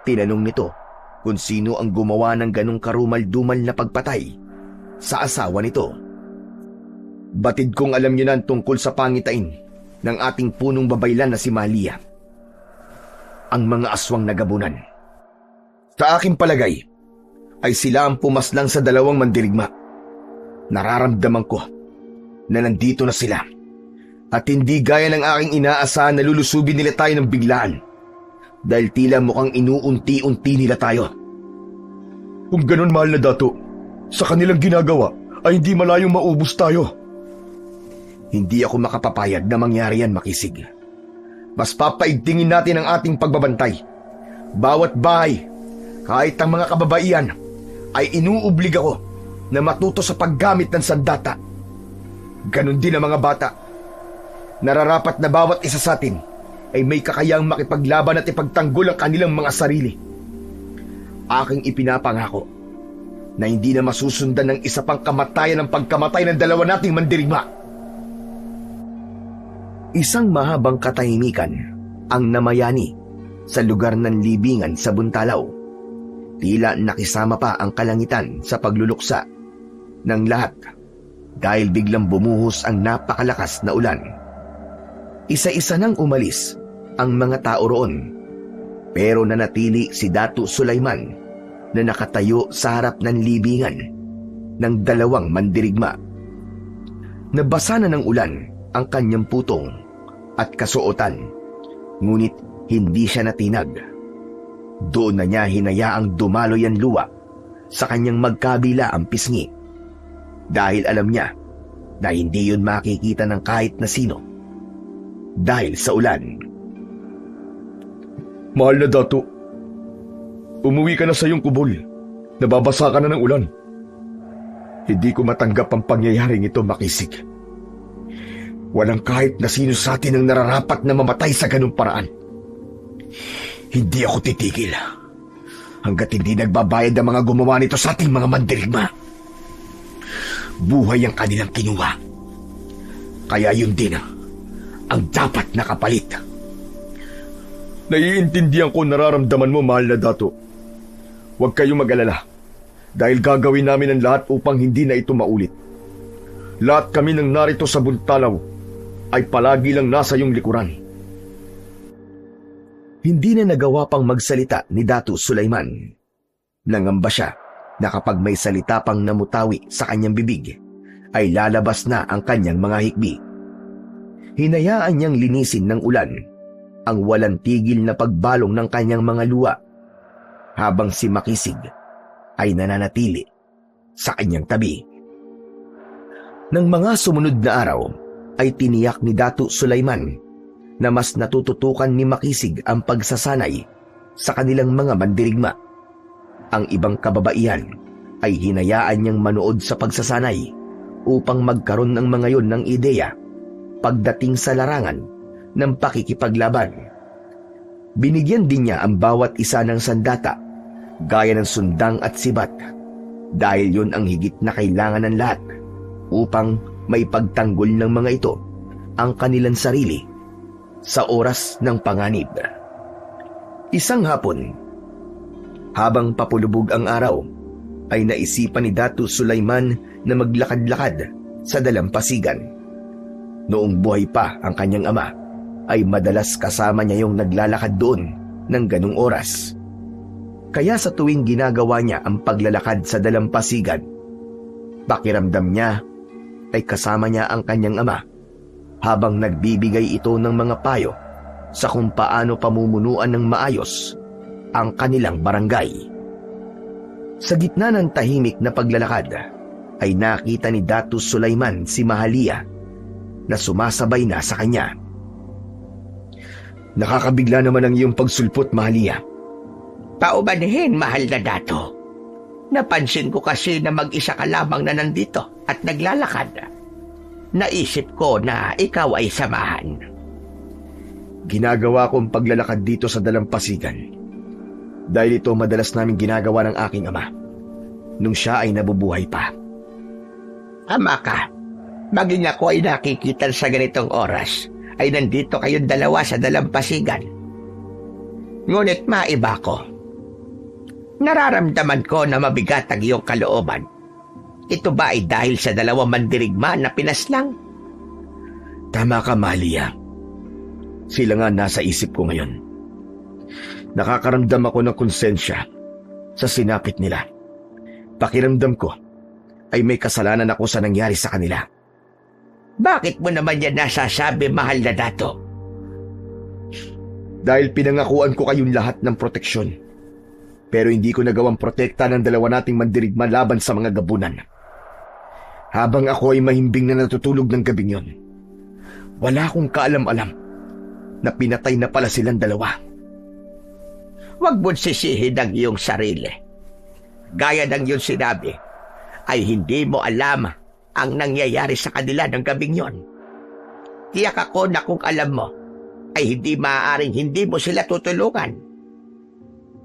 Tinanong nito kung sino ang gumawa ng ganong karumal-dumal na pagpatay sa asawa nito. Batid kong alam niyo na tungkol sa pangitain ng ating punong babaylan na si Mahalia. Ang mga aswang nagabunan. Sa aking palagay, ay sila ang pumaslang sa dalawang mandirigma. Nararamdaman ko na nandito na sila. At hindi gaya ng aking inaasahan na lulusubin nila tayo ng biglaan. Dahil tila mukhang inuunti-unti nila tayo. Kung ganun, mahal na Dato, sa kanilang ginagawa ay hindi malayong maubos tayo. Hindi ako makapapayag na mangyari yan, Makisig. Mas papaigtingin natin ang ating pagbabantay. Bawat bahay, kahit ang mga kababaihan, ay inuublig ako na matuto sa paggamit ng sandata. Ganon din ang mga bata. Nararapat na bawat isa sa atin ay may kakayang makipaglaban at ipagtanggol ang kanilang mga sarili. Aking ipinapangako na hindi na masusundan ng isa pang kamatayan ang pagkamatay ng dalawa nating mandirigma. Isang mahabang katahimikan ang namayani sa lugar ng libingan sa Buntalaw. Tila nakisama pa ang kalangitan sa pagluluksa ng lahat dahil biglang bumuhos ang napakalakas na ulan. Isa-isa nang umalis ang mga tao roon. Pero nanatili si Datu Sulaiman na nakatayo sa harap ng libingan ng dalawang mandirigma. Nabasa na ng ulan ang kanyang putong at kasuotan, ngunit hindi siya natinag. Doon na niya hinayaang dumaloy ang luwa sa kanyang magkabila ang pisngi, dahil alam niya na hindi yun makikita ng kahit na sino dahil sa ulan. Mahal na Datu, umuwi ka na sa iyong kubol. Nababasa ka na ng ulan. Hindi ko matanggap ang pangyayaring ito, Makisig. Walang kahit na sino sa atin ang nararapat na mamatay sa ganung paraan. Hindi ako titigil hanggat hindi nagbabayad ang mga gumawa nito sa ating mga mandirigma. Buhay ang kanilang kinuha. Kaya yun din ang dapat na kapalit. Naiintindihan ko nararamdaman mo, mahal na Datu. Huwag kayong mag-alala, dahil gagawin namin ang lahat upang hindi na ito maulit. Lahat kami nang narito sa Buntalaw ay palagi lang nasa iyong likuran. Hindi na nagawa pang magsalita ni Datu Sulaiman. Nangamba siya na kapag may salita pang namutawi sa kanyang bibig, ay lalabas na ang kanyang mga hikbi. Hinayaan niyang linisin ng ulan ang walang tigil na pagbalong ng kanyang mga luwa, habang si Makisig ay nananatili sa kanyang tabi. Nang mga sumunod na araw, ay tiniyak ni Datu Sulaiman na mas natututukan ni Makisig ang pagsasanay sa kanilang mga mandirigma. Ang ibang kababaihan ay hinayaan niyang manood sa pagsasanay upang magkaroon ng mga yon ng ideya pagdating sa larangan ng pakikipaglaban. Binigyan din niya ang bawat isa ng sandata, gaya ng sundang at sibat, dahil yun ang higit na kailangan ng lahat upang maipagtanggol ng mga ito ang kanilang sarili sa oras ng panganib. Isang hapon, habang papulubog ang araw, ay naisipan ni Datu Sulaiman na maglakad-lakad sa dalampasigan. Noong buhay pa ang kanyang ama, ay madalas kasama niya yung naglalakad doon ng ganung oras. Kaya sa tuwing ginagawa niya ang paglalakad sa dalampasigan, pakiramdam niya ay kasama niya ang kanyang ama habang nagbibigay ito ng mga payo sa kung paano pamumunuan ng maayos ang kanilang barangay. Sa gitna ng tahimik na paglalakad, ay nakita ni Datu Sulaiman si Mahalia na sumasabay na sa kanya. Nakakabigla naman ang iyong pagsulpot, Mahalia. Paumanhin, mahal na Dato. Napansin ko kasi na mag-isa ka lamang na nandito at naglalakad. Naisip ko na ikaw ay samahan. Ginagawa ko ang paglalakad dito sa dalampasigan dahil ito madalas namin ginagawa ng aking ama nung siya ay nabubuhay pa. Ama ka, maging ako ay nakikita sa ganitong oras ay nandito kayong dalawa sa dalampasigan. Ngunit maiba ko. Nararamdaman ko na mabigat ang iyong kalooban. Ito ba ay dahil sa dalawang mandirigma na pinaslang? Tama ka, Mahalia. Sila nga nasa isip ko ngayon. Nakakaramdam ako ng konsensya sa sinapit nila. Pakiramdam ko ay may kasalanan ako sa nangyari sa kanila. Bakit mo naman yan nasasabi, mahal na Dato? Dahil pinangakuan ko kayong lahat ng proteksyon. Pero hindi ko nagawang protekta ng dalawa nating mandirigma laban sa mga gabunan. Habang ako ay mahimbing na natutulog ng gabing yon, wala akong kaalam-alam na pinatay na pala silang dalawa. Huwag mo't sisihin ang iyong sarili. Gaya ng iyong sinabi, ay hindi mo alam ang nangyayari sa kanila ng gabing yon. Tiyak ako na kung alam mo, ay hindi maaaring hindi mo sila tutulungan.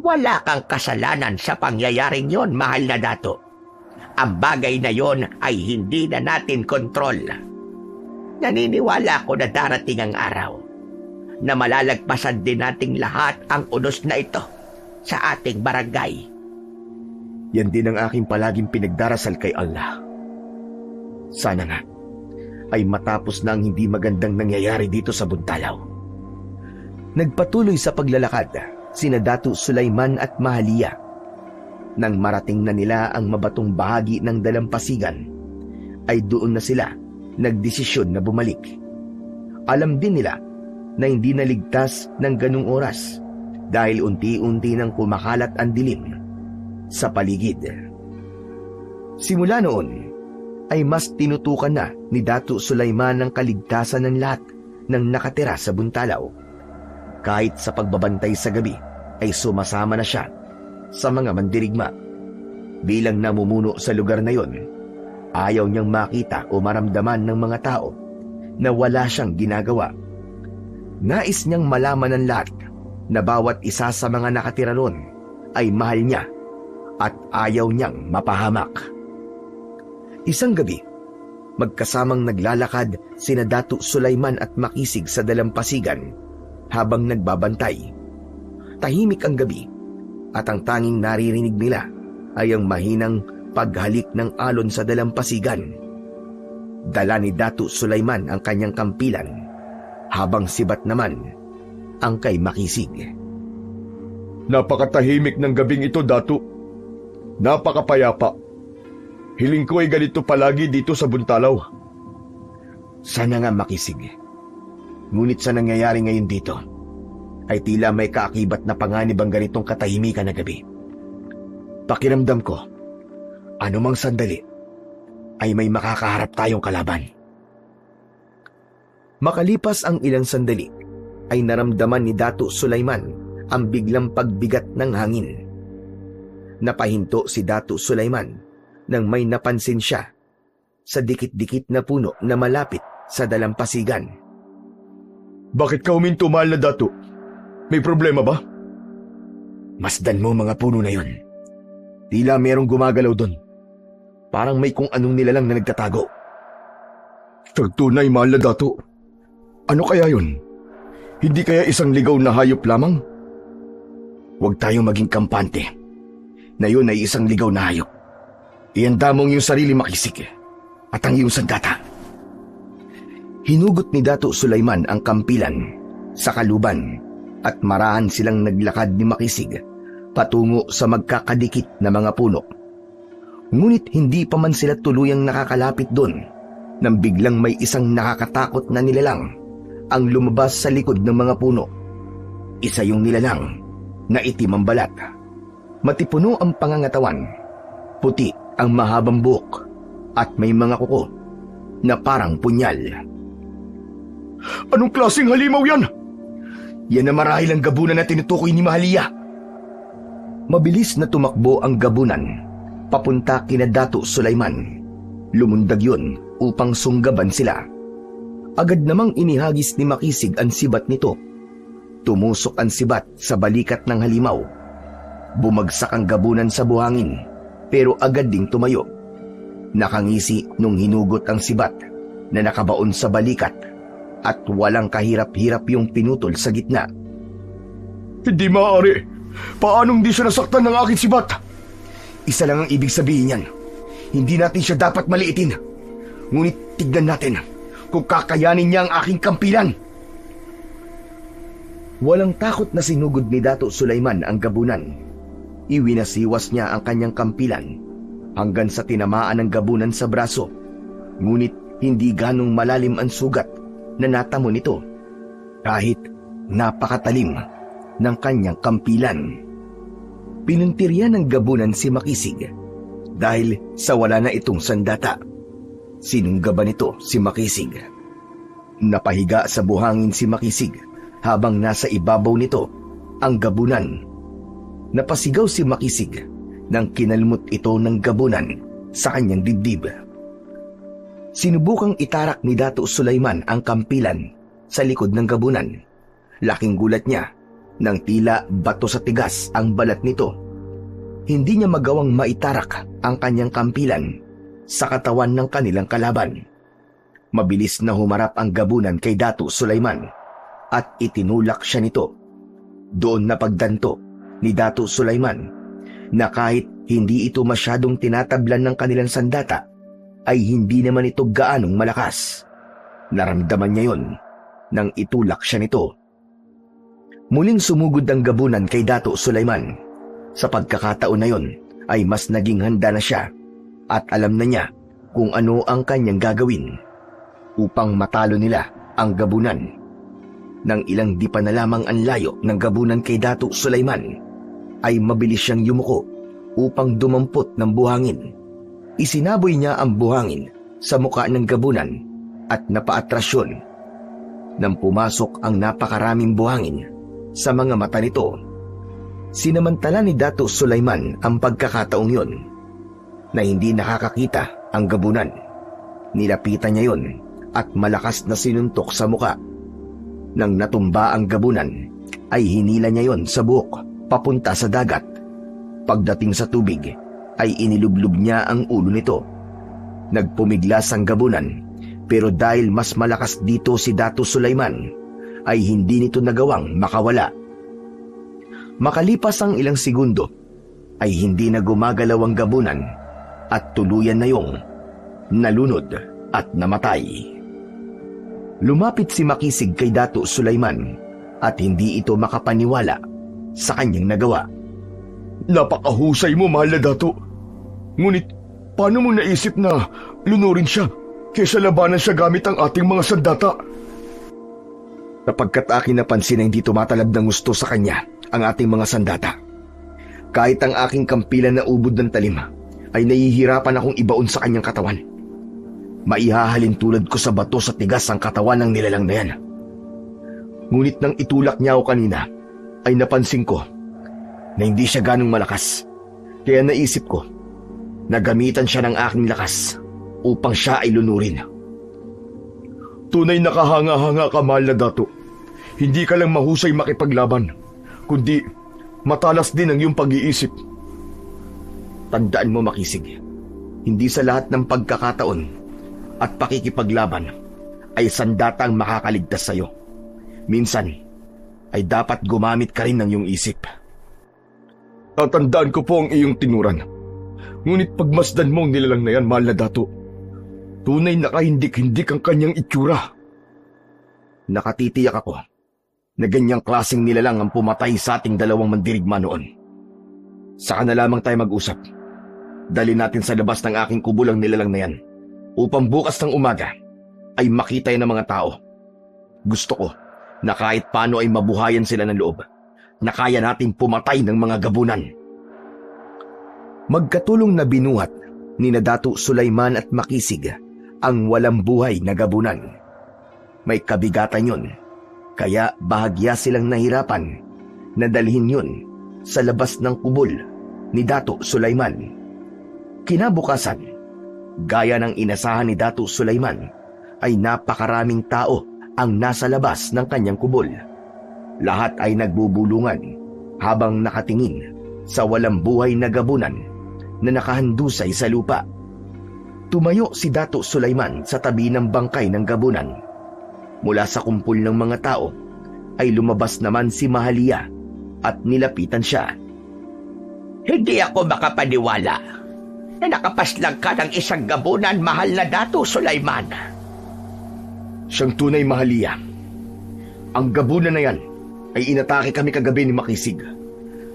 Wala kang kasalanan sa pangyayaring yon, mahal na Dato. Ang bagay na yon ay hindi na natin kontrol. Naniniwala ako na darating ang araw na malalagpasan din nating lahat ang unos na ito sa ating barangay. Yan din ang aking palaging pinagdarasal kay Allah. Sana nga ay matapos na ang hindi magandang nangyayari dito sa Buntalaw. Nagpatuloy sa paglalakad sina Datu Sulaiman at Mahalia. Nang marating na nila ang mabatong bahagi ng dalampasigan, ay doon na sila nagdesisyon na bumalik. Alam din nila na hindi naligtas ng ganung oras dahil unti-unti nang kumakalat ang dilim sa paligid. Simula noon ay mas tinutukan na ni Datu Sulaiman ang kaligtasan ng lahat ng nakatira sa Buntalaw. Kahit sa pagbabantay sa gabi ay sumasama na siya sa mga mandirigma. Bilang namumuno sa lugar na yon, ayaw niyang makita o maramdaman ng mga tao na wala siyang ginagawa. Nais niyang malaman ng lahat na bawat isa sa mga nakatira roon ay mahal niya at ayaw niyang mapahamak. Isang gabi, magkasamang naglalakad sina Datu Sulaiman at Makisig sa dalampasigan habang nagbabantay. Tahimik ang gabi at ang tanging naririnig nila ay ang mahinang paghalik ng alon sa dalampasigan. Dala ni Datu Sulaiman ang kanyang kampilan, habang sibat naman ang kay Makisig. Napakatahimik ng gabing ito, Datu. Napakapayapa. Hiling ko ay ganito palagi dito sa Buntalaw. Sana nga, Makisig. Ngunit sa nangyayari ngayon dito, ay tila may kaakibat na panganib ang ganitong katahimikan na gabi. Pakiramdam ko, anumang sandali, ay may makakaharap tayong kalaban. Makalipas ang ilang sandali, ay naramdaman ni Datu Sulaiman ang biglang pagbigat ng hangin. Napahinto si Datu Sulaiman nang may napansin siya sa dikit-dikit na puno na malapit sa dalampasigan. Bakit ka huminto, mahal na Datu? May problema ba? Masdan mo mga puno na yun. Tila merong gumagalaw doon. Parang may kung anong nilalang na nagtatago. Tunay, mahal na Datu. Ano kaya yun? Hindi kaya isang ligaw na hayop lamang? Huwag tayong maging kampante. Na yun ay isang ligaw na hayop. Ihanda mong iyong sarili, Makisig, at ang iyong sandata. Hinugot ni Datu Sulaiman ang kampilan sa kaluban at marahan silang naglakad ni Makisig patungo sa magkakadikit na mga puno. Ngunit hindi pa man sila tuluyang nakakalapit doon nang biglang may isang nakakatakot na nilalang ang lumabas sa likod ng mga puno. Isa yung nilalang na itim ang balat. Matipuno ang pangangatawan, puti ang mahabang buhok at may mga kuko na parang punyal. Anong klaseng halimaw yan? Yan na marahil ang gabunan na tinutukoy ni Mahalia. Mabilis na tumakbo ang gabunan papunta kina Datu Sulaiman. Lumundag yun upang sunggaban sila. Agad namang inihagis ni Makisig ang sibat nito. Tumusok ang sibat sa balikat ng halimaw. Bumagsak ang gabunan sa buhangin, pero agad ding tumayo. Nakangisi nung hinugot ang sibat na nakabaon sa balikat at walang kahirap-hirap yung pinutol sa gitna. Hindi maaari. Paanong di siya nasaktan ng aking sibat? Isa lang ang ibig sabihin yan. Hindi natin siya dapat maliitin. Ngunit tignan natin kung kakayanin niya ang aking kampilan. Walang takot na sinugod ni Datu Sulaiman ang gabunan. Iwinasiwas niya ang kanyang kampilan hanggang sa tinamaan ng gabunan sa braso. Ngunit hindi ganong malalim ang sugat na natamo nito kahit napakatalim ng kanyang kampilan. Pinuntiryan ng gabunan si Makisig dahil sa wala na itong sandata. Sinunggaban nito si Makisig. Napahiga sa buhangin si Makisig habang nasa ibabaw nito ang gabunan. Napasigaw si Makisig nang kinalmot ito ng gabunan sa kanyang dibdib. Sinubukang itarak ni Datu Sulaiman ang kampilan sa likod ng gabunan. Laking gulat niya nang tila bato sa tigas ang balat nito. Hindi niya magawang maitarak ang kanyang kampilan sa katawan ng kanilang kalaban. Mabilis na humarap ang gabunan kay Datu Sulaiman at itinulak siya nito. Doon napagdanto ni Datu Sulaiman na kahit hindi ito masyadong tinatablan ng kanilang sandata, ay hindi naman ito gaanong malakas. Naramdaman niya yon nang itulak siya nito. Muling sumugod ang gabunan kay Dato Sulaiman. Sa pagkakataon na yon ay mas naging handa na siya at alam na niya kung ano ang kanyang gagawin upang matalo nila ang gabunan. Nang ilang di pa na lamang ang layo ng gabunan kay Dato Sulaiman, ay mabilis siyang yumuko upang dumampot ng buhangin. Isinaboy niya ang buhangin sa muka ng gabunan at napaatrasyon. Nang pumasok ang napakaraming buhangin sa mga mata nito, sinamantala ni Dato Sulaiman ang pagkakataong yon na hindi nakakakita ang gabunan. Nilapitan niya yon at malakas na sinuntok sa muka. Nang natumba ang gabunan, ay hinila niya yon sa buhok papunta sa dagat. Pagdating sa tubig, ay inilublob niya ang ulo nito. Nagpumiglas ang gabunan, pero dahil mas malakas dito si Dato Sulaiman, ay hindi nito nagawang makawala. Makalipas ang ilang segundo, ay hindi na gumagalaw ang gabunan at tuluyan na yung nalunod at namatay. Lumapit si Makisig kay Dato Sulaiman at hindi ito makapaniwala sa kanyang nagawa. Napakahusay mo, mahal na Dato. Ngunit, paano mo naisip na lunurin siya kaysa labanan siya gamit ang ating mga sandata? Sapagkat akin napansin na hindi tumatalab ng gusto sa kanya ang ating mga sandata. Kahit ang aking kampilan na ubod ng talim, ay nahihirapan akong ibaon sa kanyang katawan. Maihahalin tulad ko sa bato sa tigas ang katawan ng nilalang na yan. Ngunit nang itulak niya ako kanina, ay napansin ko na hindi siya ganong malakas. Kaya naisip ko na gamitan siya ng aking lakas upang siya ay lunurin. Tunay na kahanga-hanga ka, mahal na Dato. Hindi ka lang mahusay makipaglaban, kundi matalas din ang iyong pag-iisip. Tandaan mo, Makisig, hindi sa lahat ng pagkakataon at pakikipaglaban ay sandata ang makakaligtas sa iyo. Minsan ay dapat gumamit ka rin ng iyong isip. Tatandaan ko po ang iyong tinuran. Ngunit pagmasdan mo ang nilalang na yan, mahal na Dato, tunay na kahindik-hindik ang kanyang itsura. Nakatitiyak ako na ganyang klaseng nilalang ang pumatay sa ating dalawang mandirigma noon. Saka na lamang tayo mag-usap. Dali natin sa labas ng aking kubul ang nilalang na yan upang bukas ng umaga ay makita yan ng mga tao. Gusto ko na kahit paano ay mabuhayan sila ng loob na kaya nating pumatay ng mga gabunan. Magkatulong na binuhat ni Dato Sulaiman at Makisig ang walang buhay na gabunan. May kabigatan yun, kaya bahagya silang nahirapan na dalhin yun sa labas ng kubol ni Dato Sulaiman. Kinabukasan, gaya ng inasahan ni Dato Sulaiman, ay napakaraming tao ang nasa labas ng kanyang kubol. Lahat ay nagbubulungan habang nakatingin sa walang buhay na gabunan na nakahandusay sa lupa. Tumayo si Dato Sulaiman sa tabi ng bangkay ng gabunan. Mula sa kumpul ng mga tao ay lumabas naman si Mahalia at nilapitan siya. Hindi ako makapaniwala na nakapaslang ka ng isang gabunan, mahal na Dato Sulaiman. Siyang tunay, Mahalia. Ang gabunan na yan ay inatake kami kagabi ni Makisig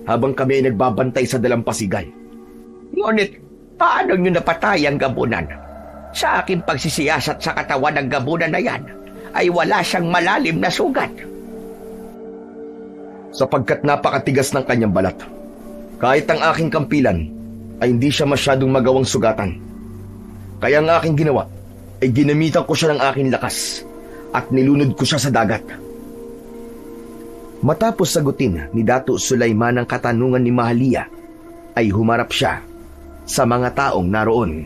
habang kami ay nagbabantay sa dalampasigan. Ngunit paano nyo napatay ang gabunan? Sa aking pagsisiyasat sa katawan ng gabunan na yan ay wala siyang malalim na sugat. Sapagkat napakatigas ng kanyang balat. Kahit ang aking kampilan ay hindi siya masyadong magawang sugatan. Kaya ang aking ginawa ay ginamitan ko siya ng aking lakas at nilunod ko siya sa dagat. Matapos sagutin ni Dato Sulaiman ang katanungan ni Mahalia, ay humarap siya sa mga taong naroon.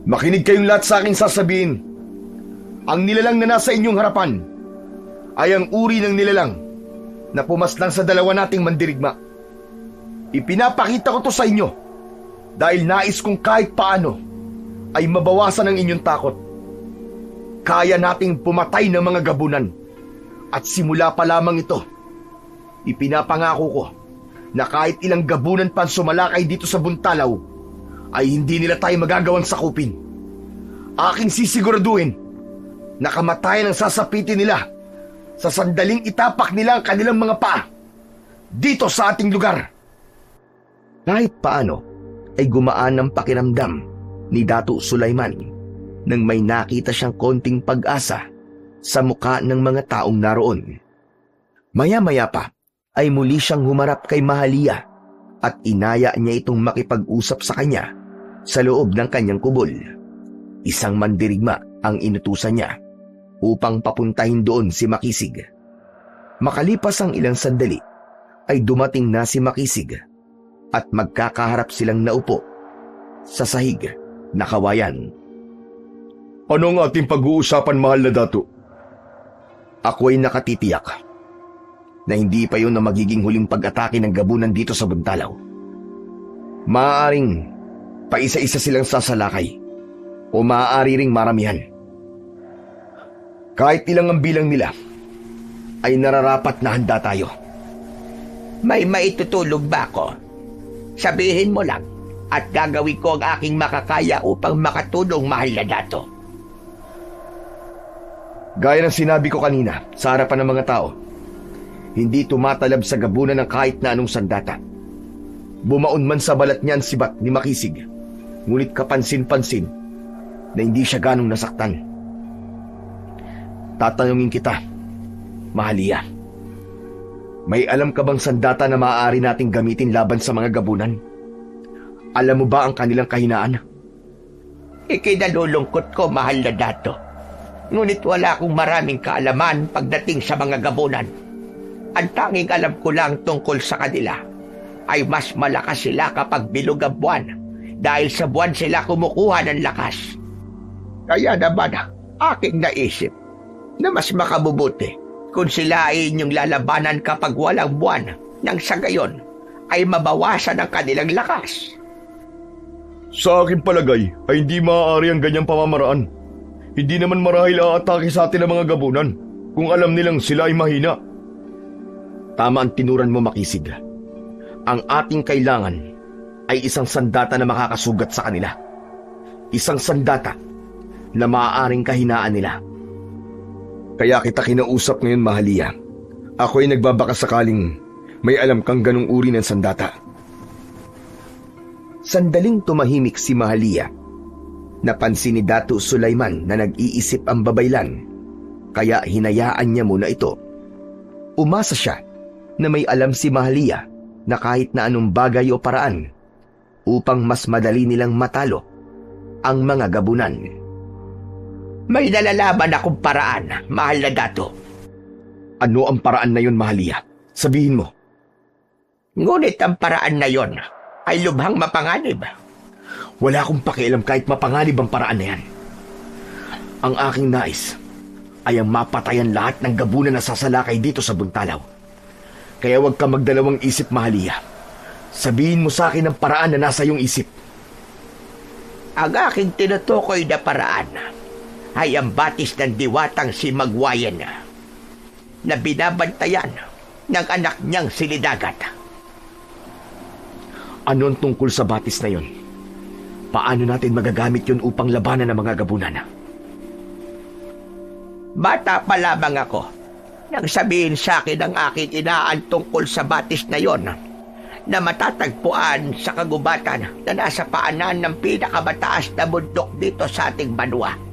Makinig kayong lahat sa aking sasabihin. Ang nilalang na nasa inyong harapan ay ang uri ng nilalang na pumaslang sa dalawa nating mandirigma. Ipinapakita ko to sa inyo dahil nais kong kahit paano ay mabawasan ang inyong takot. Kaya nating pumatay ng mga gabunan at simula pa lamang ito, ipinapangako ko na kahit ilang gabunan pa ang sumalakay dito sa Buntalaw ay hindi nila tayo magagawang sakupin. Aking sisiguraduhin na kamatayan ang sasapitin nila sa sandaling itapak nila ang kanilang mga paa dito sa ating lugar. Kahit paano ay gumaan ang pakiramdam ni Dato' Sulaiman nang may nakita siyang konting pag-asa sa mukha ng mga taong naroon. Maya-maya pa ay muli siyang humarap kay Mahalia at inaya niya itong makipag-usap sa kanya sa loob ng kanyang kubol. Isang mandirigma ang inutusan niya upang papuntahin doon si Makisig. Makalipas ang ilang sandali ay dumating na si Makisig at magkakaharap silang naupo sa sahig na kawayan. Ano ang ating pag-uusapan, mahal na dato? Ako ay nakatitiyak na hindi pa yun na magiging huling pag-atake ng gabunan dito sa Buntalaw. Maaaring paisa-isa silang sasalakay o maaari ring maramihan. Kahit ilang ang bilang nila, ay nararapat na handa tayo. May maitutulog ba ako? Sabihin mo lang at gagawin ko ang aking makakaya upang makatulong, mahal na dato. Gaya ng sinabi ko kanina sa harapan ng mga tao, hindi tumatalab sa gabunan ng kahit na anong sandata. Bumaon man sa balat niyan si Bat ni Makisig, ngunit kapansin-pansin na hindi siya ganong nasaktan. Tatanungin kita, Mahalia, may alam ka bang sandata na maaari nating gamitin laban sa mga gabunan? Alam mo ba ang kanilang kahinaan? Ikinalulungkot ko, mahal na dato. Ngunit wala akong maraming kaalaman pagdating sa mga gabunan. Ang tanging alam ko lang tungkol sa kanila ay mas malakas sila kapag bilog ang buwan dahil sa buwan sila kumukuha ng lakas. Kaya naman aking naisip na mas makabubuti kung sila ay inyong lalabanan kapag walang buwan nang sa gayon ay mabawasan ang kanilang lakas. Sa aking palagay ay hindi maaari ang ganyang pamamaraan. Hindi naman marahil aatake sa atin ang mga gabunan kung alam nilang sila ay mahina. Tama ang tinuran mo, Makisig. Ang ating kailangan ay isang sandata na makakasugat sa kanila. Isang sandata na maaaring kahinaan nila. Kaya kita kinausap ngayon, Mahalia. Ako ay nagbabaka sakaling may alam kang ganung uri ng sandata. Sandaling tumahimik si Mahalia. Napansin ni Dato' Sulaiman na nag-iisip ang babaylan, kaya hinayaan niya muna ito. Umasa siya na may alam si Mahalia na kahit na anong bagay o paraan upang mas madali nilang matalo ang mga gabunan. May nalalaman akong paraan, mahal na dato. Ano ang paraan na yun, Mahalia? Sabihin mo. Ngunit ang paraan na yon ay lubhang mapanganib. Wala akong pakialam kahit mapanganib ang paraan na yan. Ang aking nais ay ang mapatayan lahat ng gabunan na sasalakay dito sa Buntalaw. Kaya huwag ka magdalawang isip, Mahalia. Sabihin mo sa akin ang paraan na nasa iyong isip. Ang aking tinutukoy na paraan ay ang batis ng diwatang si Magwayan na binabantayan ng anak niyang si Lidagat. Ano ang tungkol sa batis na yon? Paano natin magagamit yon upang labanan ang mga gabunan? Bata pa lamang ako nang sabihin sa akin ng aking inaan tungkol sa batis na yon na matatagpuan sa kagubatan na nasa paanan ng pinakamataas na bundok dito sa ating banwa.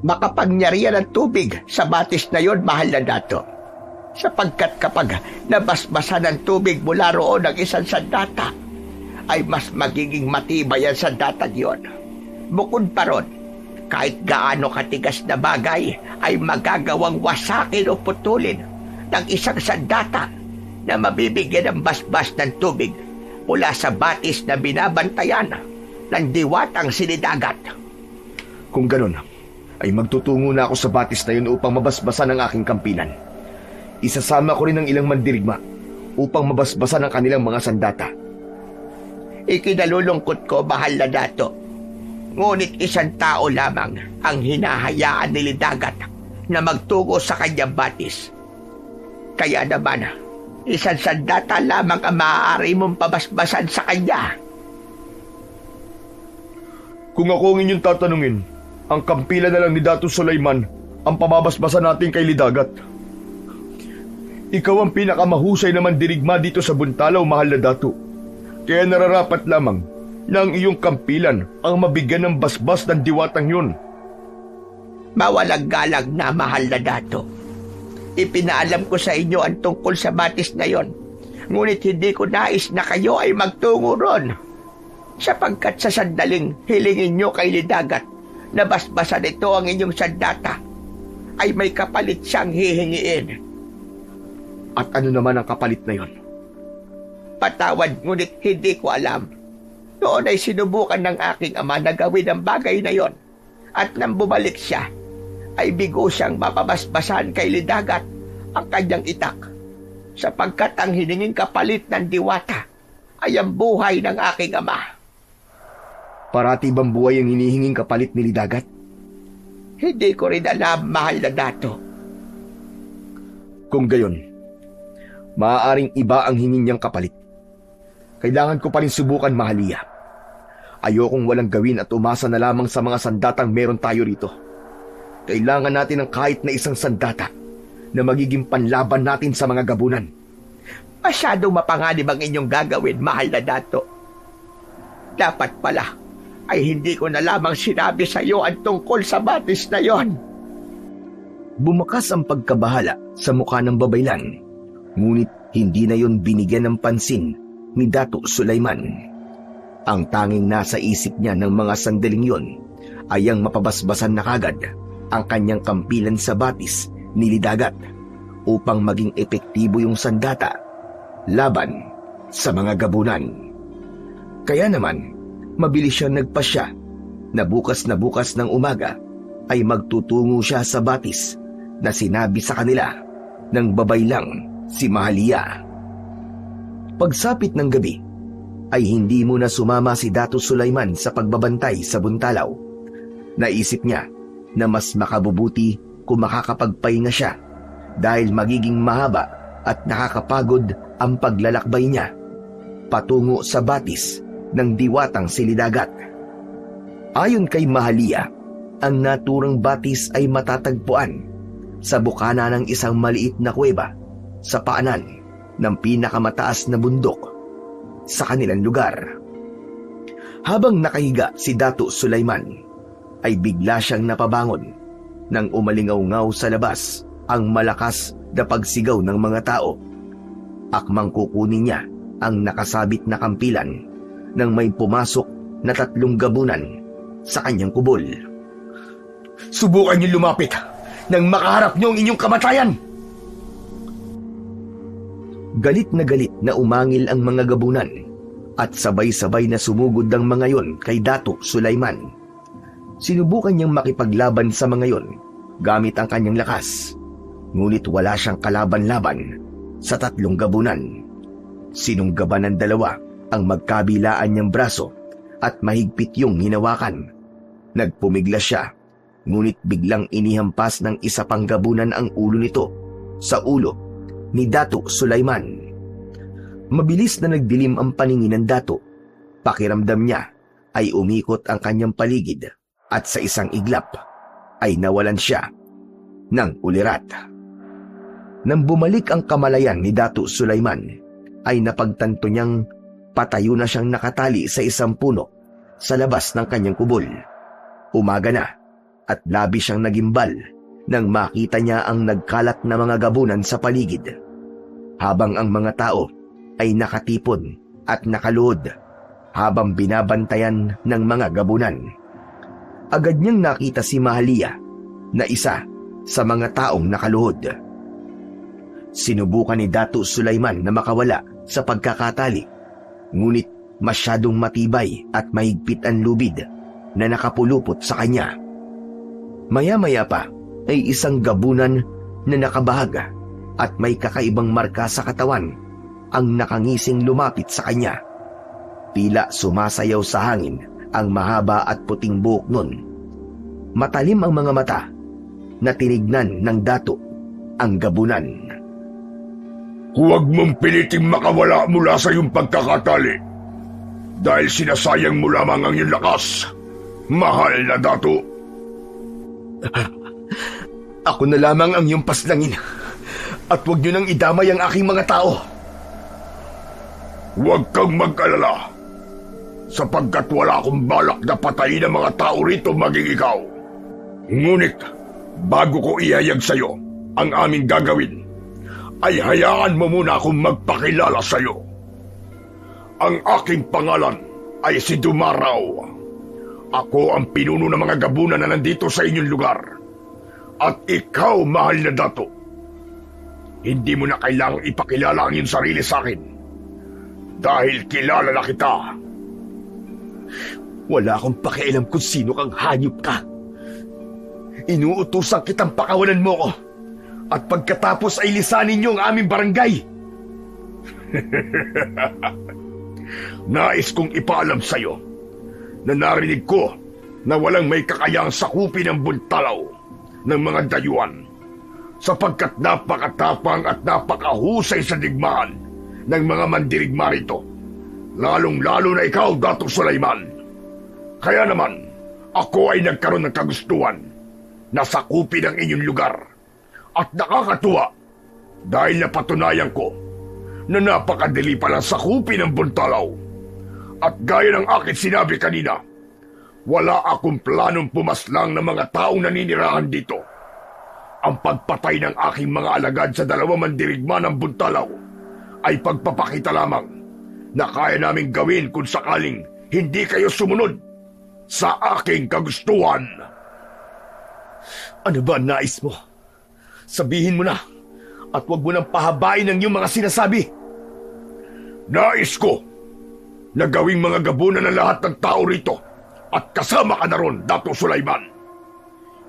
Makapangyarihan ang tubig sa batis na yon, mahal na dato, sapagkat kapag nabasbasan ng tubig mula roon ng isang sandata, ay mas magiging matibay ang sandata yon. Bukod pa ron, kahit gaano katigas na bagay ay magagawang wasakin o putulin ng isang sandata na mabibigyan ng basbas ng tubig mula sa batis na binabantayan ng diwatang si Lidagat. Kung ganun, ay magtutungo na ako sa batis na yun upang mabasbasan ang aking kampinan. Isasama ko rin ang ilang mandirigma upang mabasbasan ang kanilang mga sandata. Ikinalulungkot ko, mahal na dato. Ngunit isang tao lamang ang hinahayaan ni Lidagat na magtungo sa kanyang batis. Kaya naman, isang sandata lamang ang maaari mong pabasbasan sa kanya. Kung ako ang inyong tatanungin, ang kampilan na lang ni Dato' Sulaiman ang pamabasbasan natin kay Lidagat. Ikaw ang pinakamahusay na mandirigma dito sa Buntalaw, mahal na dato. Kaya nararapat lamang na ang iyong kampilan ang mabigyan ng basbas ng diwatang yun. Mawalang galang na, mahal na dato. Ipinaalam ko sa inyo ang tungkol sa batis na yon. Ngunit hindi ko nais na kayo ay magtungo ron. Sapagkat sa sandaling hilingin nyo kay Lidagat na basbasan ito ang inyong sandata, ay may kapalit siyang hihingiin. At ano naman ang kapalit na yon? Patawad, ngunit hindi ko alam. Noon ay sinubukan ng aking ama na gawin ang bagay na yon. At nang bumalik siya, ay bigo siyang mapabasbasan kay Lidagat ang kanyang itak. Sapagkat ang hininging kapalit ng diwata ay ang buhay ng aking ama. Parati bang buhay ang hinihinging kapalit ni Lidagat? Hindi ko rin alam, mahal na dato. Kung gayon, maaaring iba ang hingin niyang kapalit. Kailangan ko pa rin subukan, Mahalia. Ayokong walang gawin at umasa na lamang sa mga sandatang meron tayo rito. Kailangan natin ng kahit na isang sandata na magiging panlaban natin sa mga gabunan. Masyadong mapanganib ang inyong gagawin, mahal na dato. Dapat pala ay hindi ko na lamang sinabi sa iyo ang tungkol sa batis na yon. Bumakas ang pagkabahala sa mukha ng babaylan, ngunit hindi na yon binigyan ng pansin ni Dato Sulaiman. Ang tanging nasa isip niya ng mga sandaling yon ay ang mapabasbasan na kagad ang kanyang kampilan sa batis ni Lidagat upang maging epektibo yung sandata laban sa mga gabunan. Kaya naman, mabilis siyang nagpasya na bukas ng umaga ay magtutungo siya sa batis na sinabi sa kanila ng babaylang si Mahalia. Pagsapit ng gabi, ay hindi muna sumama si Dato Sulaiman sa pagbabantay sa Buntalaw. Naisip niya na mas makabubuti kung makakapagpahinga siya dahil magiging mahaba at nakakapagod ang paglalakbay niya patungo sa batis ng diwatang si Lidagat. Ayon kay Mahalia, ang naturang batis ay matatagpuan sa bukana ng isang maliit na kuweba sa paanan ng pinakamataas na bundok sa kanilang lugar. Habang nakahiga si Dato Sulaiman, ay bigla siyang napabangon nang umalingaw-ngaw sa labas ang malakas na pagsigaw ng mga tao. Akmang kukunin niya ang nakasabit na kampilan nang may pumasok na 3 gabunan sa kanyang kubol. Subukan niyo lumapit nang makaharap niyo ang inyong kamatayan! Galit na umangil ang mga gabunan at sabay-sabay na sumugod ang mga yon kay Dato Sulaiman. Sinubukan niyang makipaglaban sa mga yon gamit ang kanyang lakas, ngunit wala siyang kalaban-laban sa 3 gabunan. Sinunggaban ng 2 ang magkabilaan niyang braso at mahigpit yung hinawakan. Nagpumiglas siya, ngunit biglang inihampas ng isa pang gabunan ang ulo nito sa ulo ni Dato Sulaiman. Mabilis na nagdilim ang paningin ng Dato. Pakiramdam niya ay umikot ang kanyang paligid at sa isang iglap ay nawalan siya ng ulirat. Nang bumalik ang kamalayan ni Dato Sulaiman, ay napagtanto niyang patayo na siyang nakatali sa isang puno sa labas ng kanyang kubol. Umaga na at labi siyang nagimbal nang makita niya ang nagkalat na mga gabunan sa paligid, habang ang mga tao ay nakatipon at nakaluhod habang binabantayan ng mga gabunan. Agad niyang nakita si Mahalia na isa sa mga taong nakaluhod. Sinubukan ni Dato Sulaiman na makawala sa pagkakatali, ngunit masyadong matibay at mahigpit ang lubid na nakapulupot sa kanya. Maya-maya pa ay isang gabunan na nakabahaga at may kakaibang marka sa katawan ang nakangising lumapit sa kanya. Tila sumasayaw sa hangin ang mahaba at puting buhok nun. Matalim ang mga mata na tinignan ng Dato ang gabunan. Huwag mong piliting makawala mula sa iyong pagkakatali dahil sinasayang mo lamang ang iyong lakas, mahal na Dato. Ako na lamang ang iyong paslangin At huwag niyo nang idamay ang aking mga tao. Huwag kang mag-alala, sapagkat wala akong balak na patayin ang mga tao rito maging ikaw. Ngunit, bago ko ihayag sa'yo ang aming gagawin, ay hayaan mo muna akong magpakilala sa'yo. Ang aking pangalan ay si Dumaraw. Ako ang pinuno ng mga gabunan na nandito sa inyong lugar. At ikaw, mahal na dato, hindi mo na kailangang ipakilala ang iyong sarili sa akin. Dahil kilala na kita. Wala akong pakialam kung sino kang hayop ka. Inuutusan kitang pakawalan mo ko. At pagkatapos ay lisanin niyo ang aming barangay. Nais kong ipaalam sa'yo na narinig ko na walang may kakayang sakupin ng buntalaw ng mga dayuhan, sapagkat napakatapang at napakahusay sa digmaan ng mga mandirigma rito, lalong-lalo na ikaw, Dato' Sulaiman. Kaya naman, ako ay nagkaroon ng kagustuhan na sakupin ang inyong lugar. At nakakatuwa dahil napatunayan ko na napakadali palang sakupin ng buntalaw. At gaya ng aking sinabi kanina, wala akong planong pumaslang ng mga taong naninirahan dito. Ang pagpatay ng aking mga alagad sa dalawang mandirigma ng buntalaw ay pagpapakita lamang na kaya naming gawin kung sakaling hindi kayo sumunod sa aking kagustuhan. Ano ba ang nais mo? Sabihin mo na at huwag mo nang pahabain ang iyong mga sinasabi. Nais ko na gawing mga gabunan ng lahat ng tao rito at kasama ka na ron, Dato' Sulaiman.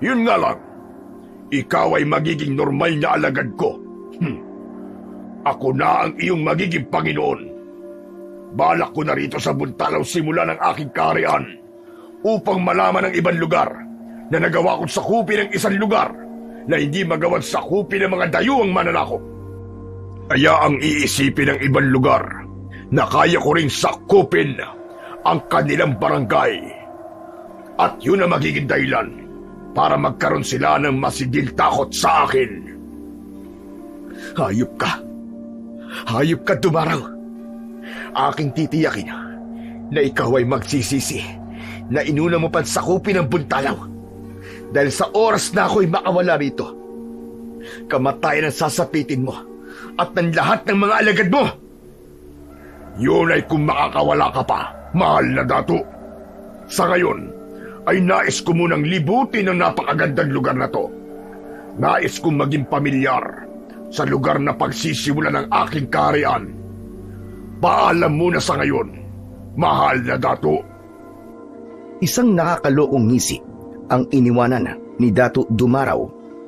Yun nga lang, ikaw ay magiging normal na alagad ko. Ako na ang iyong magiging Panginoon. Balak ko na rito sa buntalaw simula ng aking kaharian upang malaman ng ibang lugar na nagawa kong sakupin ng isang lugar na hindi magawang sakupin ng mga dayuang mananakop. Kaya ang iisipin ng ibang lugar na kaya ko ring sakupin ang kanilang barangay. At yun ang magiging dahilan para magkaroon sila ng masigil takot sa akin. Hayop ka! Hayop ka, Dumaraw! Aking titiyakin na ikaw ay magsisisi na inuna mo pang sakupin ang buntalaw. Dahil sa oras na ako'y makawala rito, kamatayan ang sasapitin mo at ng lahat ng mga alagad mo. Yun ay kung makakawala ka pa, mahal na dato. Sa ngayon, ay nais ko munang libutin ang napakagandang lugar na to. Nais kong maging pamilyar sa lugar na pagsisimula ng aking kaharian. Paalam muna sa ngayon, mahal na dato. Isang nakakalokong ngisi ang iniwanan ni Dato' Dumaraw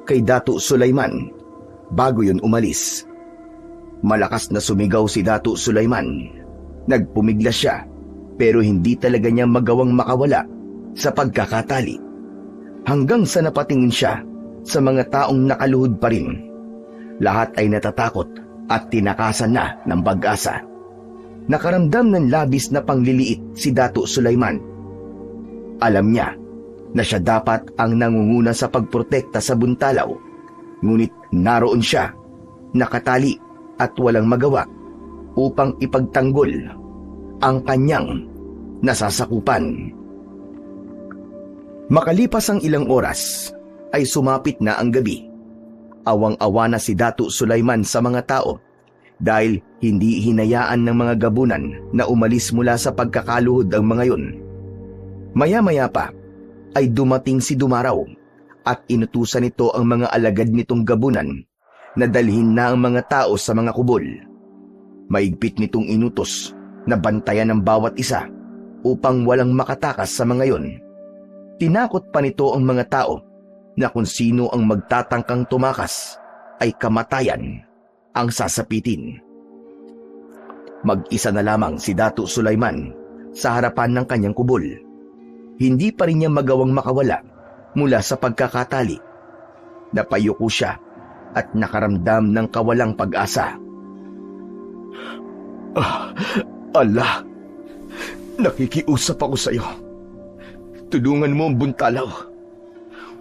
kay Dato' Sulaiman bago yun umalis. Malakas na sumigaw si Dato' Sulaiman. Nagpumiglas siya pero hindi talaga niya magawang makawala sa pagkakatali. Hanggang sa napatingin siya sa mga taong nakaluhod pa rin. Lahat ay natatakot at tinakasan na ng pag-asa. Nakaramdam ng labis na pangliliit si Dato' Sulaiman. Alam niya na siya dapat ang nangunguna sa pagprotekta sa buntalaw, ngunit naroon siya, nakatali at walang magawa upang ipagtanggol ang kanyang nasasakupan. Makalipas ang ilang oras, ay sumapit na ang gabi. Awang-awa na si Dato' Sulaiman sa mga tao dahil hindi hinayaan ng mga gabunan na umalis mula sa pagkakaluhod ang mga yun. Maya-maya pa, ay dumating si Dumaraw at inutusan nito ang mga alagad nitong gabunan na dalhin na ang mga tao sa mga kubol. Maigpit nitong inutos na bantayan ng bawat isa upang walang makatakas sa mga yon. Tinakot pa nito ang mga tao na kung sino ang magtatangkang tumakas ay kamatayan ang sasapitin. Mag-isa na lamang si Dato' Sulaiman sa harapan ng kanyang kubol. Hindi pa rin niya magawang makawala mula sa pagkakatali. Napayuko siya at nakaramdam ng kawalang pag-asa. Allah, nakikiusap ako sa iyo. Tulungan mo ang buntalaw.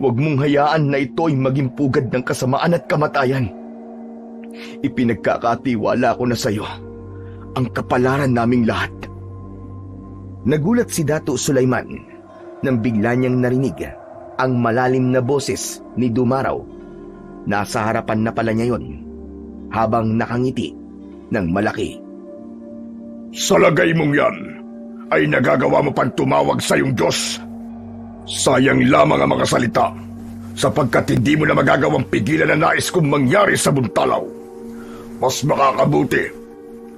Huwag mong hayaan na ito ay maging pugad ng kasamaan at kamatayan. Ipinagkakatiwala ko na sa iyo ang kapalaran naming lahat. Nagulat si Dato Sulaiman nang bigla niyang narinig ang malalim na boses ni Dumaraw. Nasa harapan na pala niya yon habang nakangiti ng malaki. Sa lagay mong yan, ay nagagawa mo pang tumawag sa iyong Diyos. Sayang lamang ang mga salita, sapagkat hindi mo na magagawang pigilan na nais kong mangyari sa Buntalaw. Mas makakabuti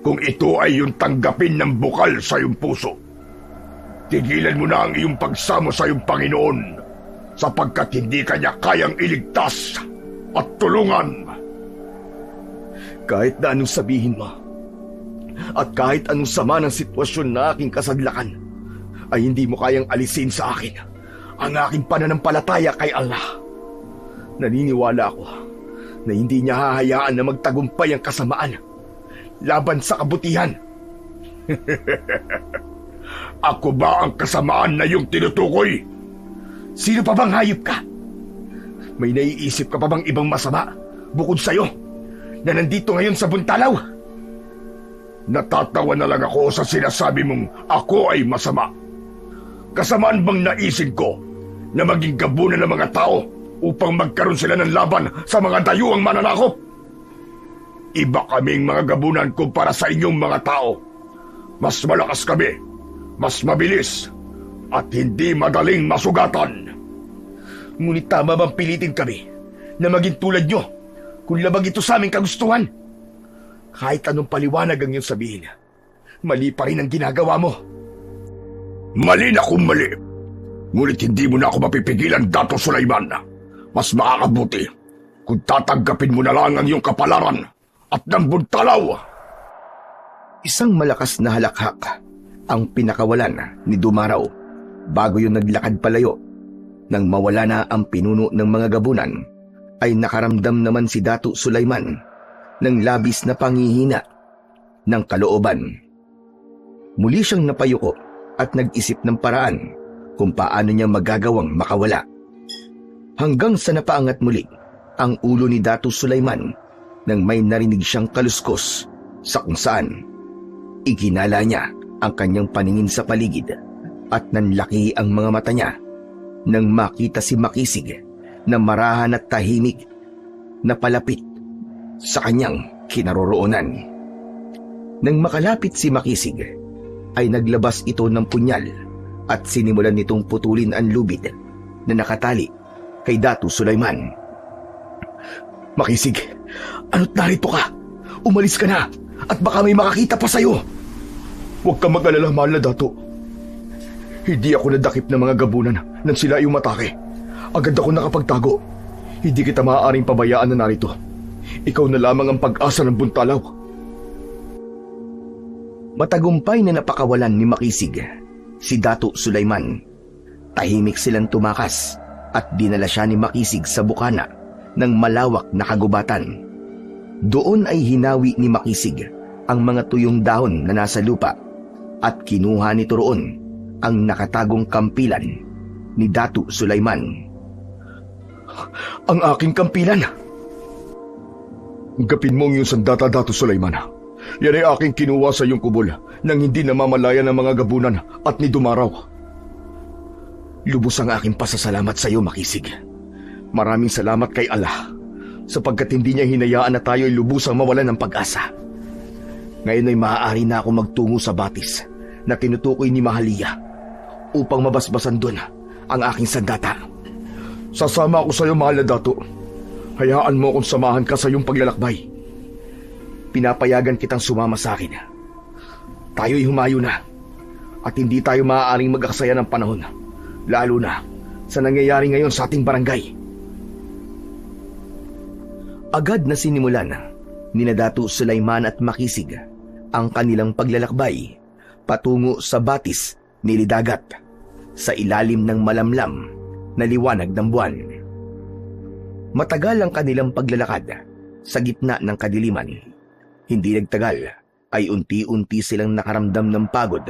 kung ito ay yung tanggapin ng bukal sa iyong puso. Tigilan mo na ang iyong pagsamo sa iyong Panginoon, sapagkat hindi kanya kayang iligtas at tulungan. Kahit na anong sabihin mo, at kahit anong sama ng sitwasyon na aking kasaglakan, ay hindi mo kayang alisin sa akin ang aking pananampalataya kay Allah. Naniniwala ako na hindi niya hahayaan na magtagumpay ang kasamaan laban sa kabutihan. Ako ba ang kasamaan na iyong tinutukoy? Sino pa bang hayop ka? May naiisip ka pa bang ibang masama bukod sa'yo na nandito ngayon sa Buntalaw? Natatawa na lang ako sa sinasabi mong ako ay masama. Kasamaan bang naisin ko na maging gabunan ng mga tao upang magkaroon sila ng laban sa mga dayuang mananakop? Iba kaming mga gabunan kumpara sa inyong mga tao. Mas malakas kami, mas mabilis, at hindi madaling masugatan. Ngunit tama bang pilitin kami na maging tulad nyo kung labag ito sa aming kagustuhan? Kahit anong paliwanag ang iyong sabihin, mali pa rin ang ginagawa mo. Mali na kung mali. Ngunit hindi mo na ako mapipigilan, Dato Sulaiman. Mas makakabuti kung tatanggapin mo na lang ang iyong kapalaran at ng Buntalaw. Isang malakas na halakhak ang pinakawalan ni Dumaraw bago yung naglakad palayo. Nang mawala na ang pinuno ng mga gabunan, ay nakaramdam naman si Dato Sulaiman ng labis na panghihina ng kalooban. Muli siyang napayuko at nag-isip ng paraan kung paano niya magagawang makawala. Hanggang sa napaangat muli ang ulo ni Dato Sulaiman nang may narinig siyang kaluskos sa kung saan iginala niya ang kanyang paningin sa paligid at nanlaki ang mga mata niya nang makita si Makisig na marahan at tahimik na palapit sa kanyang kinaroroonan. Nang makalapit si Makisig, ay naglabas ito ng punyal at sinimulan nitong putulin ang lubid na nakatali kay Dato Sulaiman. Makisig, ano't narito ka? Umalis ka na at baka may makakita pa sa'yo. Huwag kang mag-alala, mahal na Dato. Hindi ako nadakip ng mga gabunan nang sila ay umatake. Agad ako nakapagtago. Hindi kita maaaring pabayaan na narito. Ikaw na lamang ang pag-asa ng Buntalaw. Matagumpay na napakawalan ni Makisig si Dato Sulaiman. Tahimik silang tumakas at dinala siya ni Makisig sa bukana ng malawak na kagubatan. Doon ay hinawi ni Makisig ang mga tuyong dahon na nasa lupa at kinuha nito roon ang nakatagong kampilan ni Dato Sulaiman. Ang aking kampilan! Gapin mo ang iyong sandata, Dato Sulaiman. Yan ay aking kinuha sa iyong kubol nang hindi namamalayan ng mga gabunan at ni Dumaraw. Lubos ang aking pasasalamat sa iyo, Makisig. Maraming salamat kay Allah sapagkat hindi niya hinayaan na tayo ay lubusang mawalan ng pag-asa. Ngayon ay maaari na ako magtungo sa batis na tinutukoy ni Mahalia upang mabasbasan doon ang aking sandata. Sasama ako sa iyo, mahal na Dato. Hayaan mo akong samahan ka sa iyong paglalakbay. Pinapayagan kitang sumama sa akin. Tayo'y humayo na at hindi tayo maaaring mag-aksaya ng panahon, lalo na sa nangyayari ngayon sa ating barangay. Agad na sinimulan ni Dato Sulaiman at Makisig ang kanilang paglalakbay patungo sa batis ni Lidagat sa ilalim ng malamlam na liwanag ng buwan. Matagal ang kanilang paglalakad sa gitna ng kadiliman. Hindi nagtagal ay unti-unti silang nakaramdam ng pagod,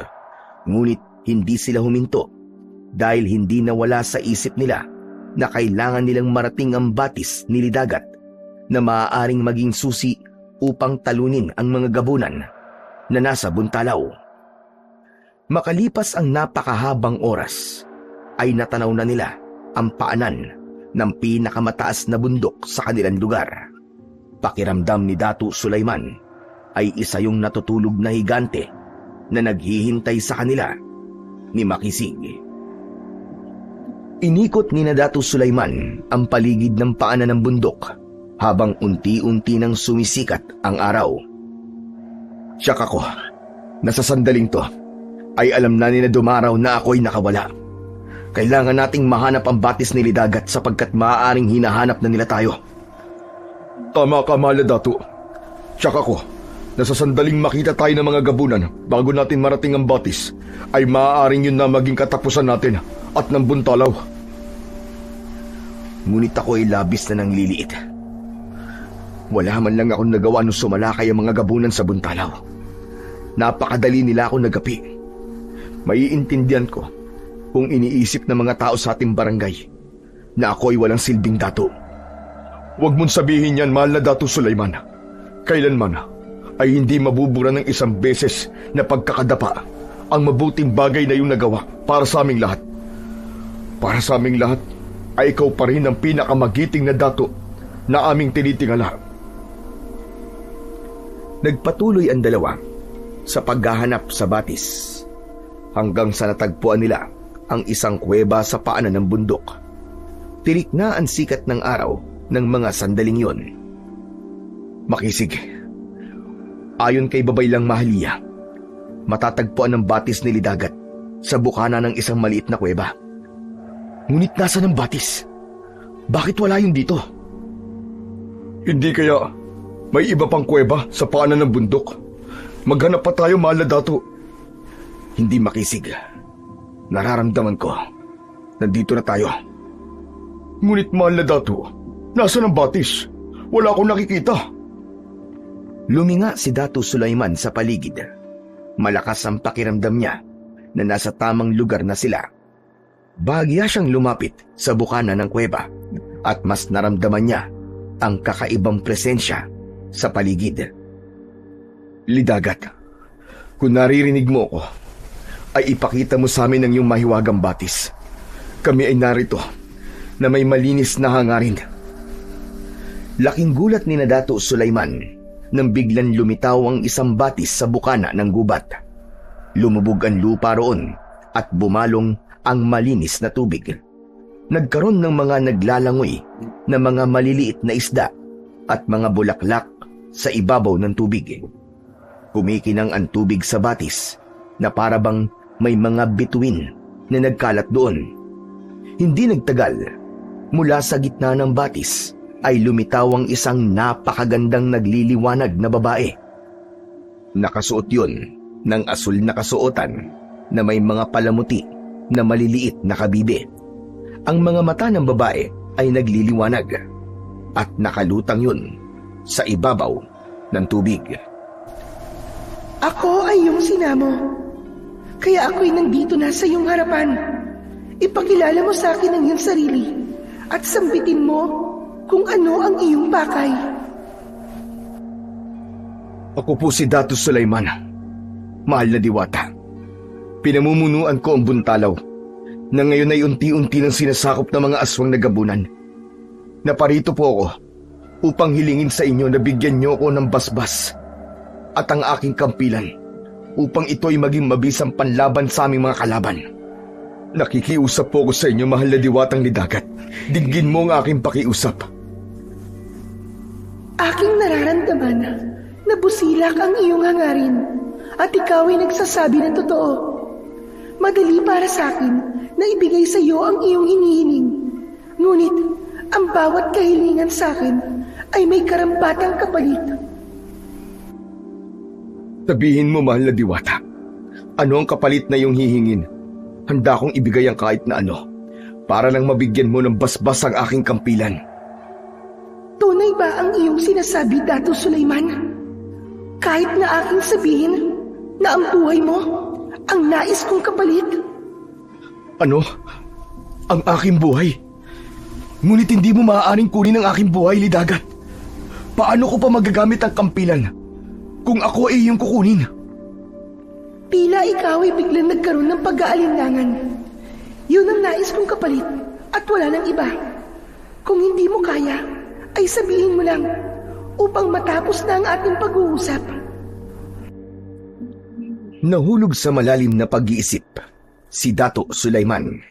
ngunit hindi sila huminto dahil hindi nawala sa isip nila na kailangan nilang marating ang batis ni Lidagat na maaaring maging susi upang talunin ang mga gabunan na nasa buntalaw. Makalipas ang napakahabang oras, ay natanaw na nila ang paanan ng pinakamataas na bundok sa kanilang lugar. Pakiramdam ni Datu Sulaiman ay isa yung natutulog na higante na naghihintay sa kanila ni Makisig. Inikot ni Datu Sulaiman ang paligid ng paanan ng bundok habang unti-unti nang sumisikat ang araw. Siyak ako, nasa sandaling to, ay alam na ni na Dumaraw na ako'y nakawala. Kailangan nating mahanap ang batis ni Lidagat sapagkat maaaring hinahanap na nila tayo. Tama ka, mahal na Datu. Tiyak ako, nasa sandaling makita tayo ng mga gabunan bago natin marating ang batis, ay maaaring yun na maging katapusan natin at ng buntalaw. Ngunit ako ay labis na nangliliit. Wala man lang akong nagawa nung sumalakay ang mga gabunan sa buntalaw. Napakadali nila ako nagapi. Maiintindihan ko kung iniisip ng mga tao sa ating barangay na ako ay walang silbing dato. Huwag mong sabihin yan, mahal na Datu Sulaiman. Kailanman ay hindi mabubura ng isang beses na pagkakadapa ang mabuting bagay na yung nagawa para sa aming lahat. Para sa aming lahat ay ikaw pa rin ang pinakamagiting na dato na aming tinitingala. Nagpatuloy ang dalawa sa paghahanap sa batis hanggang sa natagpuan nila ang isang kuweba sa paanan ng bundok. Tirik na ang sikat ng araw ng mga sandaling yon. Makisig, Ayon kay Babaylang Mahalia, matatagpuan ng batis ni Lidagat sa bukana ng isang maliit na kuweba. Ngunit nasa ng batis? Bakit wala yun dito? hindi kaya may iba pang kuweba sa paanan ng bundok? Maghanap pa tayo, mahal na Datu. Hindi, Makisig. Nararamdaman ko. Nandito na tayo. Ngunit mahal na Datu, nasaan ang batis? Wala akong nakikita. Luminga si Datu Sulaiman sa paligid. Malakas ang pakiramdam niya na nasa tamang lugar na sila. Bahagya siyang lumapit sa bukana ng kuweba at mas naramdaman niya ang kakaibang presensya sa paligid. Lidagat, kung naririnig mo ako, ay ipakita mo sa amin ang iyong mahiwagang batis. Kami ay narito na may malinis na hangarin. Laking gulat ni Datu Sulaiman nang biglang lumitaw ang isang batis sa bukana ng gubat. Lumubog ang lupa roon at bumalong ang malinis na tubig. Nagkaroon ng mga naglalangoy na mga maliliit na isda at mga bulaklak sa ibabaw ng tubig. Kumikinang ang tubig sa batis na parabang may mga bituin na nagkalat doon. Hindi nagtagal, mula sa gitna ng batis ay lumitaw ang isang napakagandang nagliliwanag na babae. Nakasuot yun ng asul na kasuotan na may mga palamuti na maliliit na kabibe. Ang mga mata ng babae ay nagliliwanag at nakalutang yun sa ibabaw ng tubig. Ako ay iyong sinamo, kaya ako'y nandito na sa iyong harapan. Ipakilala mo sa akin ang iyong sarili at sambitin mo kung ano ang iyong pakay. Ako po si Datu Sulaiman, mahal na diwata. Pinamumunuan ko ang buntalaw na ngayon ay unti-unti nang sinasakop ng mga aswang na gabunan. Naparito po ako upang hilingin sa inyo na bigyan niyo ako ng basbas at ang aking kampilan upang ito'y maging mabisang panlaban sa aming mga kalaban. Nakikiusap po ako sa inyo, mahal na diwatang Lidagat. Dinggin mo ang aking pakiusap. Aking nararamdaman na busilak ang iyong hangarin at ikaw ay nagsasabi ng totoo. Madali para sa akin na ibigay sa iyo ang iyong hinihiling. Ngunit ang bawat kahilingan sa akin ay may karampatang kapalit. Sabihin mo, mahal na diwata, ano ang kapalit na iyong hihingin? Handa kong ibigay ang kahit na ano para lang mabigyan mo ng basbas ang aking kampilan. Tunay ba ang iyong sinasabi, Datu Sulaiman? Kahit na aking sabihin na ang buhay mo ang nais kong kapalit? Ano? Ang aking buhay? Ngunit hindi mo maaaring kunin ang aking buhay, Lidagat. Paano ko pa magagamit ang kampilan kung ako ay iyong kukunin? Tila ikaw ay biglang nagkaroon ng pag-aalinlangan. Yun ang nais kong kapalit at wala nang iba. Kung hindi mo kaya, ay sabihin mo lang upang matapos na ang ating pag-uusap. Nahulog sa malalim na pag-iisip si Dato' Sulaiman.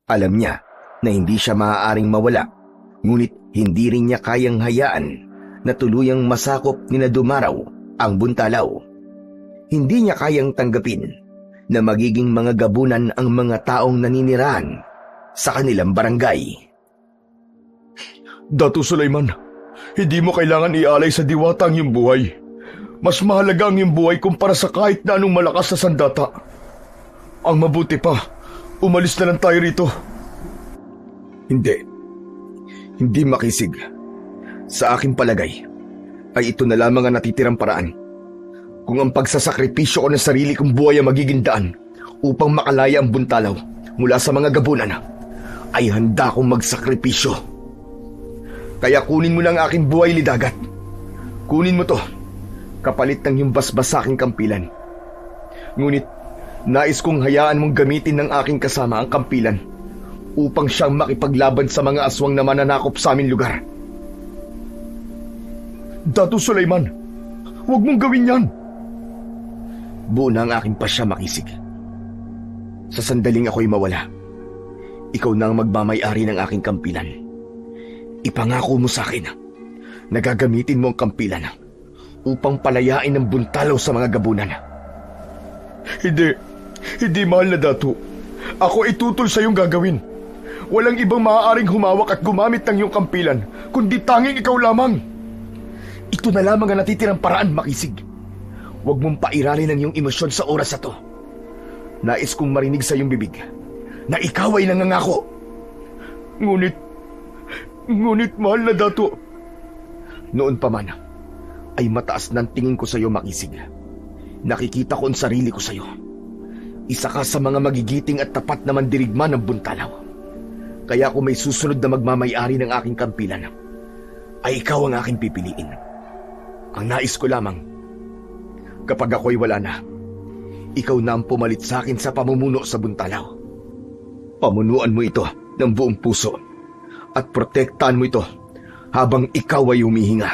Alam niya na hindi siya maaaring mawala, ngunit hindi rin niya kayang hayaan na tuluyang masakop ni na Dumaraw ang Buntalaw. Hindi niya kayang tanggapin na magiging mga gabunan ang mga taong naninirahan sa kanilang barangay. Dato' Sulaiman, hindi mo kailangan ialay sa diwata ang iyong buhay. Mas mahalaga ang iyong buhay kumpara sa kahit na anong malakas na sandata. Ang mabuti pa, umalis na lang tayo rito. Hindi Makisig. Sa aking palagay, ay ito na lamang ang natitirang paraan. Kung ang pagsasakripisyo ko ng sarili kong buhay ang magiging daan upang makalaya ang Buntalaw mula sa mga gabunan, ay handa akong magsakripisyo. Kaya kunin mo na ang aking buhay, Lidagat. Kunin mo to, kapalit ng iyong basbas sa aking kampilan. Ngunit, nais kong hayaan mong gamitin ng aking kasama ang kampilan upang siyang makipaglaban sa mga aswang na mananakop sa aming lugar. Dato' Sulaiman, huwag mong gawin yan. Buo na ang aking pasya, Makisig. Sa sandaling ako'y mawala, ikaw na ang magmamay-ari ng aking kampilan. Ipangako mo sa akin na gagamitin mo ang kampilan upang palayain ang Buntalaw sa mga gabunan. Hindi mahal na Dato'. Ako itutol sa iyong gagawin. Walang ibang maaaring humawak at gumamit ng iyong kampilan, kundi tanging ikaw lamang. Ito na lamang ang natitirang paraan, Makisig. Huwag mong pairalin ang iyong emosyon sa oras na to. Nais kong marinig sa iyong bibig na ikaw ay nangangako. Ngunit mahal na Dato'. Noon pa man, ay mataas ng tingin ko sa iyo, Makisig. Nakikita ko ang sarili ko sa iyo. Isa ka sa mga magigiting at tapat na mandirigma ng Buntalaw. Kaya kung may susunod na magmamay-ari ng aking kampilan, ay ikaw ang aking pipiliin. Ang nais ko lamang, kapag ako'y wala na, ikaw na ang pumalit sa akin sa pamumuno sa Buntalaw. Pamunuan mo ito ng buong puso at protektahan mo ito habang ikaw ay humihinga.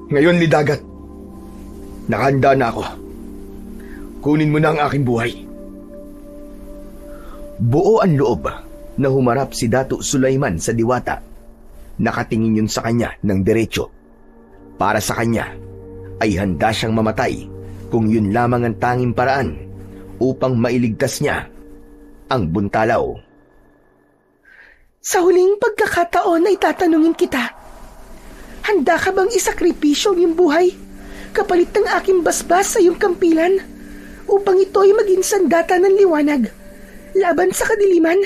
Ngayon, Lidagat, nakahanda na ako. Kunin mo na ang aking buhay. Buo ang loob na humarap si Dato' Sulaiman sa diwata. Nakatingin yun sa kanya ng diretso. Para sa kanya, ay handa siyang mamatay kung yun lamang ang tanging paraan upang mailigtas niya ang Buntalaw. Sa huling pagkakataon ay tatanungin kita, handa ka bang isakripisyo ang iyong buhay kapalit ng aking basbas sa iyong kampilan upang ito ay maging sandata ng liwanag laban sa kadiliman?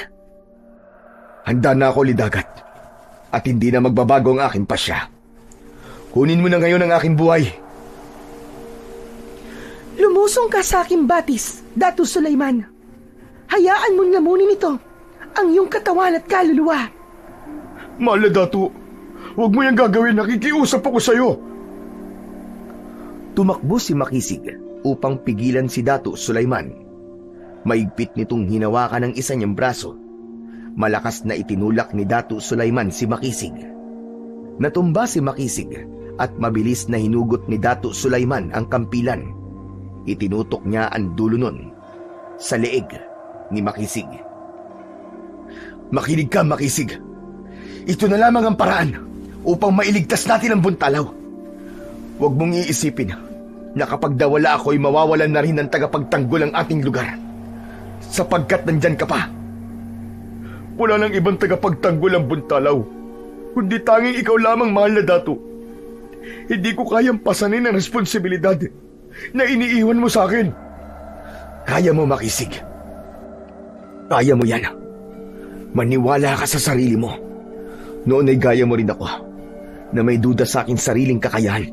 Handa na ako, Lidagat, at hindi na magbabago ang aking pasya. Kunin mo na ngayon ang aking buhay. Lumusong ka sa aking batis, Dato' Sulaiman. Hayaan mong lamunin ito ang iyong katawan at kaluluwa. Mahal na Dato', huwag mo yan gagawin. Nakikiusap ako sa iyo. Tumakbo si Makisig upang pigilan si Dato' Sulaiman. Maigpit nitong hinawakan ng isa niyang braso. Malakas na itinulak ni Dato' Sulaiman si Makisig. Natumba si Makisig at mabilis na hinugot ni Dato' Sulaiman ang kampilan. Itinutok niya ang dulo nun sa leeg ni Makisig. Makinig ka, Makisig. Ito na lamang ang paraan upang mailigtas natin ang Buntalaw. Huwag mong iisipin na kapag dawala ako ay mawawalan na rin ng tagapagtanggol ang ating lugar, sapagkat nandyan ka pa. Wala nang ibang tagapagtanggol ang Buntalaw, kundi tanging ikaw lamang, mahal na Dato'. Hindi ko kayang pasanin ang responsibilidad na iniiwan mo sa akin. Kaya mo, Makisig. Kaya mo yan. Maniwala ka sa sarili mo. Noon ay gaya mo rin ako na may duda sa aking sariling kakayahan.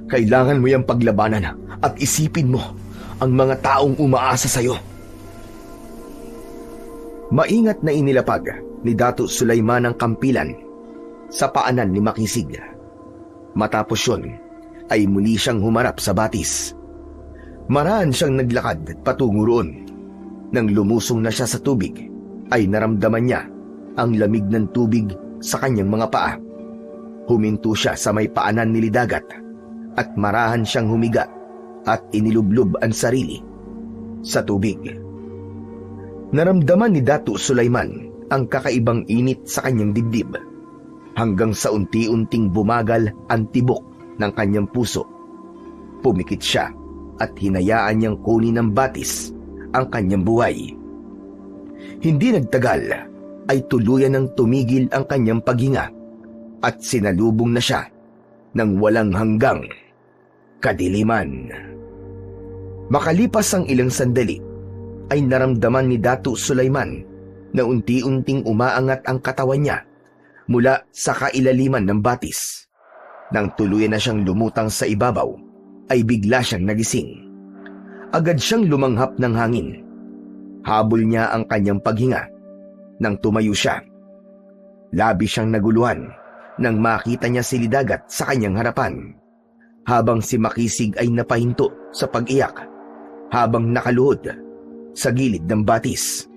Kailangan mo yung paglabanan at isipin mo ang mga taong umaasa sa iyo. Maingat na inilapag ni Dato' Sulaiman ang kampilan sa paanan ni Makisig. Matapos yun, ay muli siyang humarap sa batis. Marahan siyang naglakad patungo roon. Nang lumusong na siya sa tubig, ay naramdaman niya ang lamig ng tubig sa kanyang mga paa. Huminto siya sa may paanan ni Lidagat at marahan siyang humiga at inilublob ang sarili sa tubig. Naramdaman ni Datu Sulaiman ang kakaibang init sa kanyang dibdib hanggang sa unti-unting bumagal ang tibok ng kanyang puso. Pumikit siya at hinayaan niyang kunin ng batis ang kanyang buhay. Hindi nagtagal ay tuluyan ng tumigil ang kanyang paghinga at sinalubong na siya ng walang hanggang kadiliman. Makalipas ang ilang sandali, ay naramdaman ni Datu Sulaiman na unti-unting umaangat ang katawan niya mula sa kailaliman ng batis. Nang tuluyan na siyang lumutang sa ibabaw, ay bigla siyang nagising. Agad siyang lumanghap ng hangin. Habol niya ang kanyang paghinga. Nang tumayo siya, labis siyang naguluhan nang makita niya si Lidagat sa kanyang harapan, habang si Makisig ay napahinto sa pag-iyak habang nakaluhod sa gilid ng batis.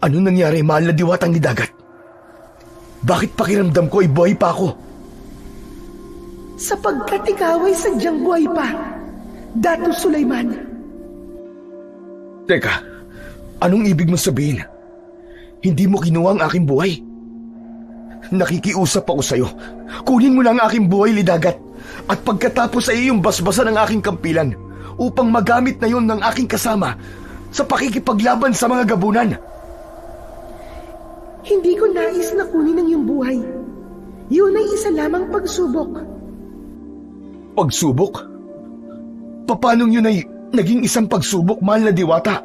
Ano nangyari, mahal na diwatang Lidagat? Bakit pakiramdam ko ay buhay pa ako? Sapagkat ikaw ay sadyang buhay pa, Datu Sulaiman. Teka, anong ibig mong sabihin? Hindi mo kinuha ang aking buhay? Nakikiusap ako sa'yo. Kunin mo lang ang aking buhay, Lidagat, at pagkatapos ay iyong basbasan ang aking kampilan upang magamit na yon ng aking kasama sa pakikipaglaban sa mga gabunan. Hindi ko nais na kunin ang iyong buhay. Yun ay isa lamang pagsubok. Pagsubok? Paanong yun ay naging isang pagsubok, mahal na diwata?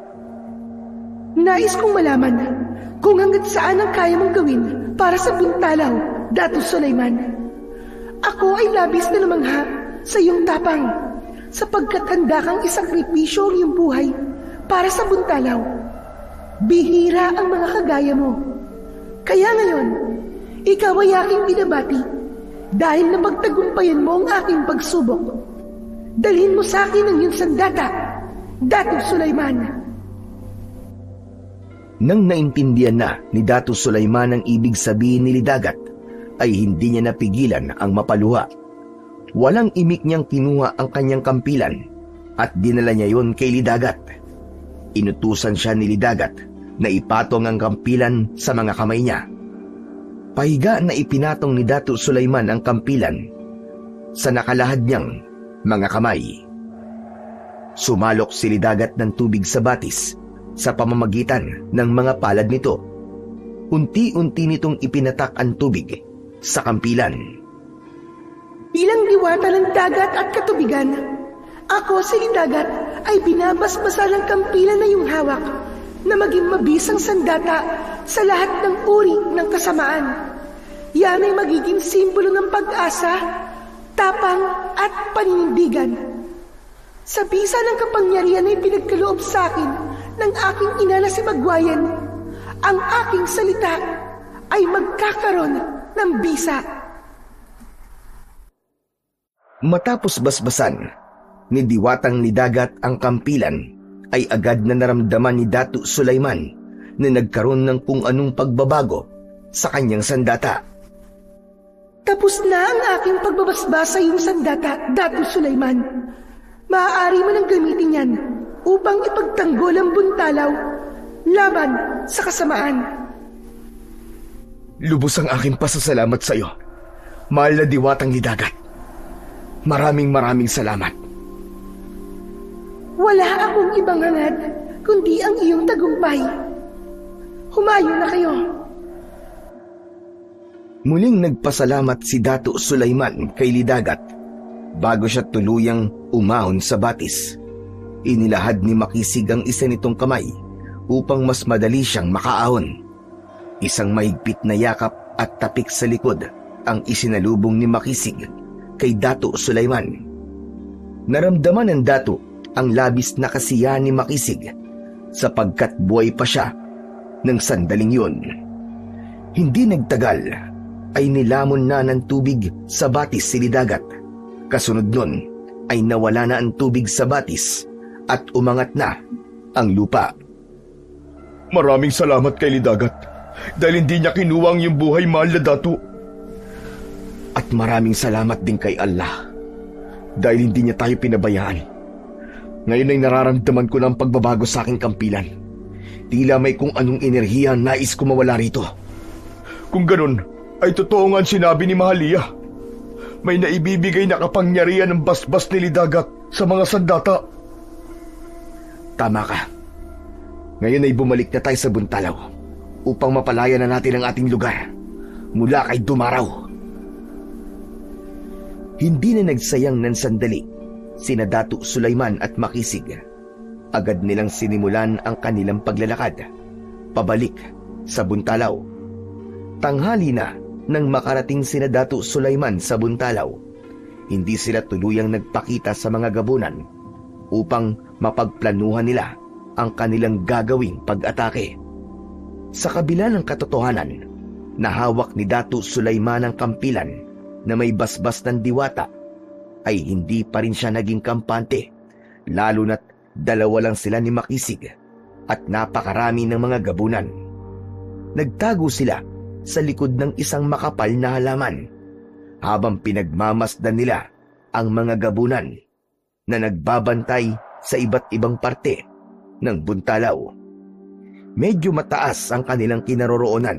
Nais kong malaman kung hanggat saan ang kaya mong gawin para sa buntalaw, Datu Sulaiman. Ako ay labis na namangha sa iyong tapang, sapagkat handa kang isakripisyo ang iyong buhay para sa buntalaw. Bihira ang mga kagaya mo. Kaya ngayon, ikaw ay aking binabati dahil napagtagumpayan mo ang aking pagsubok. Dalhin mo sa akin ang iyong sandata, Datu Sulaiman. Nang naintindihan na ni Datu Sulaiman ang ibig sabihin ni Lidagat, ay hindi niya napigilan ang mapaluha. Walang imik niyang kinuha ang kanyang kampilan at dinala niya yon kay Lidagat. Inutusan siya ni Lidagat na ipatong ang kampilan sa mga kamay niya. Pahiga na ipinatong ni Datu Sulaiman ang kampilan sa nakalahad niyang mga kamay. Sumalok si Lidagat ng tubig sa batis sa pamamagitan ng mga palad nito. Unti-unti nitong ipinatak ang tubig sa kampilan. Bilang diwata ng dagat at katubigan, ako si Lidagat ay binabasbasa ng kampilan na iyong hawak na maging mabisang sandata sa lahat ng uri ng kasamaan. Yan ay magiging simbolo ng pag-asa, tapang at paninindigan. Sa bisa ng kapangyarihan ay pinagkaloob sa akin ng aking ina na si Magwayan, ang aking salita ay magkakaroon ng bisa. Matapos basbasan ni Diwatang Lidagat ang kampilan, ay agad na naramdaman ni Datu Sulaiman na nagkaroon ng kung anong pagbabago sa kanyang sandata. Tapos na ang aking pagbabasbasa yung sandata, Datu Sulaiman. Maaari mo nang gamitin yan upang ipagtanggol ang buntalaw laban sa kasamaan. Lubos ang aking pasasalamat sa iyo, mahal na Diwatang Lidagat. Maraming salamat. Wala akong ibang hangad kundi ang iyong tagumpay. Humayo na kayo. Muling nagpasalamat si Datu Sulaiman kay Lidagat bago siya tuluyang umahon sa batis. Inilahad ni Makisig ang isa nitong kamay upang mas madali siyang makaahon. Isang mahigpit na yakap at tapik sa likod ang isinalubong ni Makisig kay Datu Sulaiman. Naramdaman ng Datu ang labis na kasiyahan ni Makisig sapagkat buhay pa siya ng sandaling yun. Hindi nagtagal ay nilamon na ng tubig sa batis si Lidagat. Kasunod nun ay nawala na ang tubig sa batis at umangat na ang lupa. Maraming salamat kay Lidagat dahil hindi niya kinuwang yung buhay, mahal na dato. At maraming salamat din kay Allah dahil hindi niya tayo pinabayaan. Ngayon ay nararamdaman ko na ang pagbabago sa aking kampilan. Tila may kung anong enerhiya nais ko mawala rito. Kung ganun, ay totoo nga ang sinabi ni Mahalia. May naibibigay na kapangyarihan ng basbas ni Lidagat sa mga sandata. Tama ka. Ngayon ay bumalik na tayo sa Buntalaw upang mapalaya na natin ang ating lugar mula kay Dumaraw. Hindi na nagsayang ng sandali sina Dato' Sulaiman at Makisig. Agad nilang sinimulan ang kanilang paglalakad pabalik sa Buntalaw. Tanghali na nang makarating sina Dato' Sulaiman sa Buntalaw. Hindi sila tuluyang nagpakita sa mga gabunan upang mapagplanuhan nila ang kanilang gagawing pag-atake. Sa kabila ng katotohanan na hawak ni Dato' Sulaiman ang kampilan na may basbas ng diwata, ay hindi pa rin siya naging kampante, lalo na't dalawa lang sila ni Makisig at napakarami ng mga gabunan. Nagtago sila sa likod ng isang makapal na halaman habang pinagmamasdan nila ang mga gabunan na nagbabantay sa iba't ibang parte ng Buntalaw. Medyo mataas ang kanilang kinaroroonan,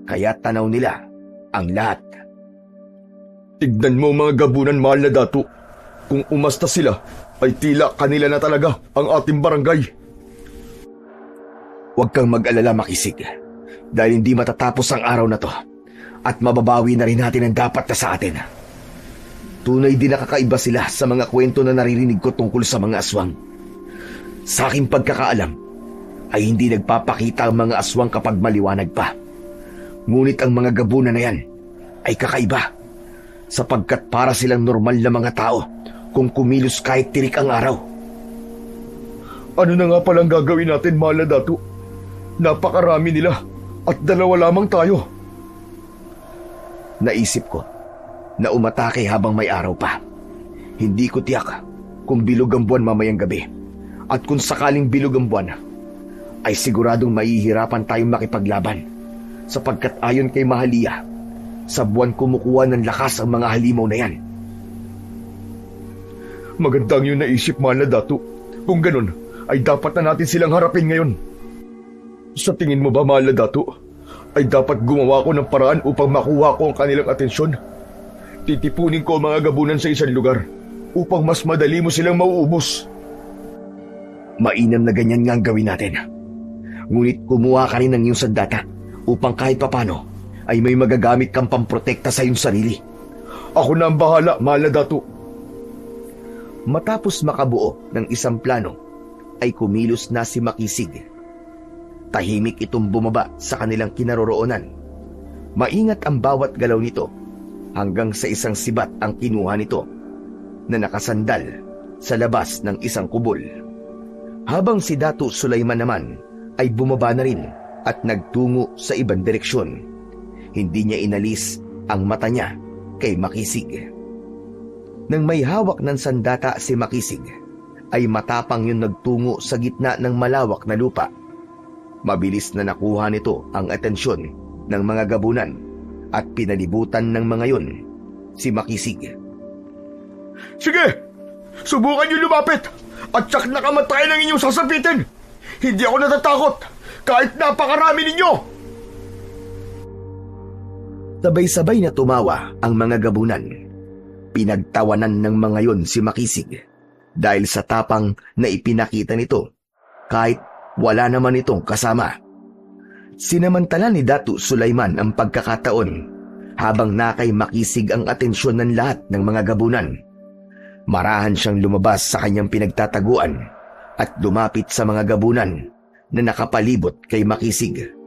kaya tanaw nila ang lahat. Tignan mo mga gabunan, mahal na dato. Kung umasta sila, ay tila kanila na talaga ang ating barangay. Huwag kang mag-alala, Makisig, dahil hindi matatapos ang araw na to at mababawi na rin natin ang dapat na sa atin. Tunay din nakakaiba sila sa mga kwento na naririnig ko tungkol sa mga aswang. Sa aking pagkakaalam, ay hindi nagpapakita ang mga aswang kapag maliwanag pa. Ngunit ang mga gabunan na yan ay kakaiba, sapagkat para silang normal na mga tao kung kumilos kahit tirik ang araw. Ano na nga palang gagawin natin, mahal na dato? Napakarami nila at dalawa lamang tayo. Naisip ko na umatake habang may araw pa. Hindi ko tiyak kung bilog ang buwan mamayang gabi. At kung sakaling bilog ang buwan, ay siguradong mahihirapan tayong makipaglaban, sapagkat ayon kay Mahalia, sa buwan kumukuha ng lakas ang mga halimaw na yan. Magandang yung naisip, mahal na dato. Kung ganun, ay dapat na natin silang harapin ngayon. Sa tingin mo ba, mahal na dato, ay dapat gumawa ko ng paraan upang makuha ko ang kanilang atensyon? Titipunin ko ang mga gabunan sa isang lugar upang mas madali mo silang mauubos. Mainam na ganyan nga ang gawin natin. Ngunit kumuha ka rin ng iyong sandata upang kahit papano ay may magagamit kang pamprotekta sa iyong sarili. Ako na ang bahala, mahal na dato. Matapos makabuo ng isang plano, ay kumilos na si Makisig. Tahimik itong bumaba sa kanilang kinaroroonan. Maingat ang bawat galaw nito hanggang sa isang sibat ang kinuha nito na nakasandal sa labas ng isang kubol. Habang si Dato' Sulaiman naman ay bumaba na rin at nagtungo sa ibang direksyon. Hindi niya inalis ang mata niya kay Makisig. Nang may hawak ng sandata si Makisig, ay matapang yung nagtungo sa gitna ng malawak na lupa. Mabilis na nakuha nito ang atensyon ng mga gabunan at pinalibutan ng mga yun si Makisig. Sige! Subukan niyo lumapit! At tsak na kamatayan ang inyong sasapitin! Hindi ako natatakot kahit napakarami ninyo! Sabay-sabay na tumawa ang mga gabunan. Pinagtawanan ng mga yon si Makisig dahil sa tapang na ipinakita nito kahit wala naman itong kasama. Sinamantala ni Dato' Sulaiman ang pagkakataon habang nakay Makisig ang atensyon ng lahat ng mga gabunan. Marahan siyang lumabas sa kanyang pinagtataguan at lumapit sa mga gabunan na nakapalibot kay Makisig.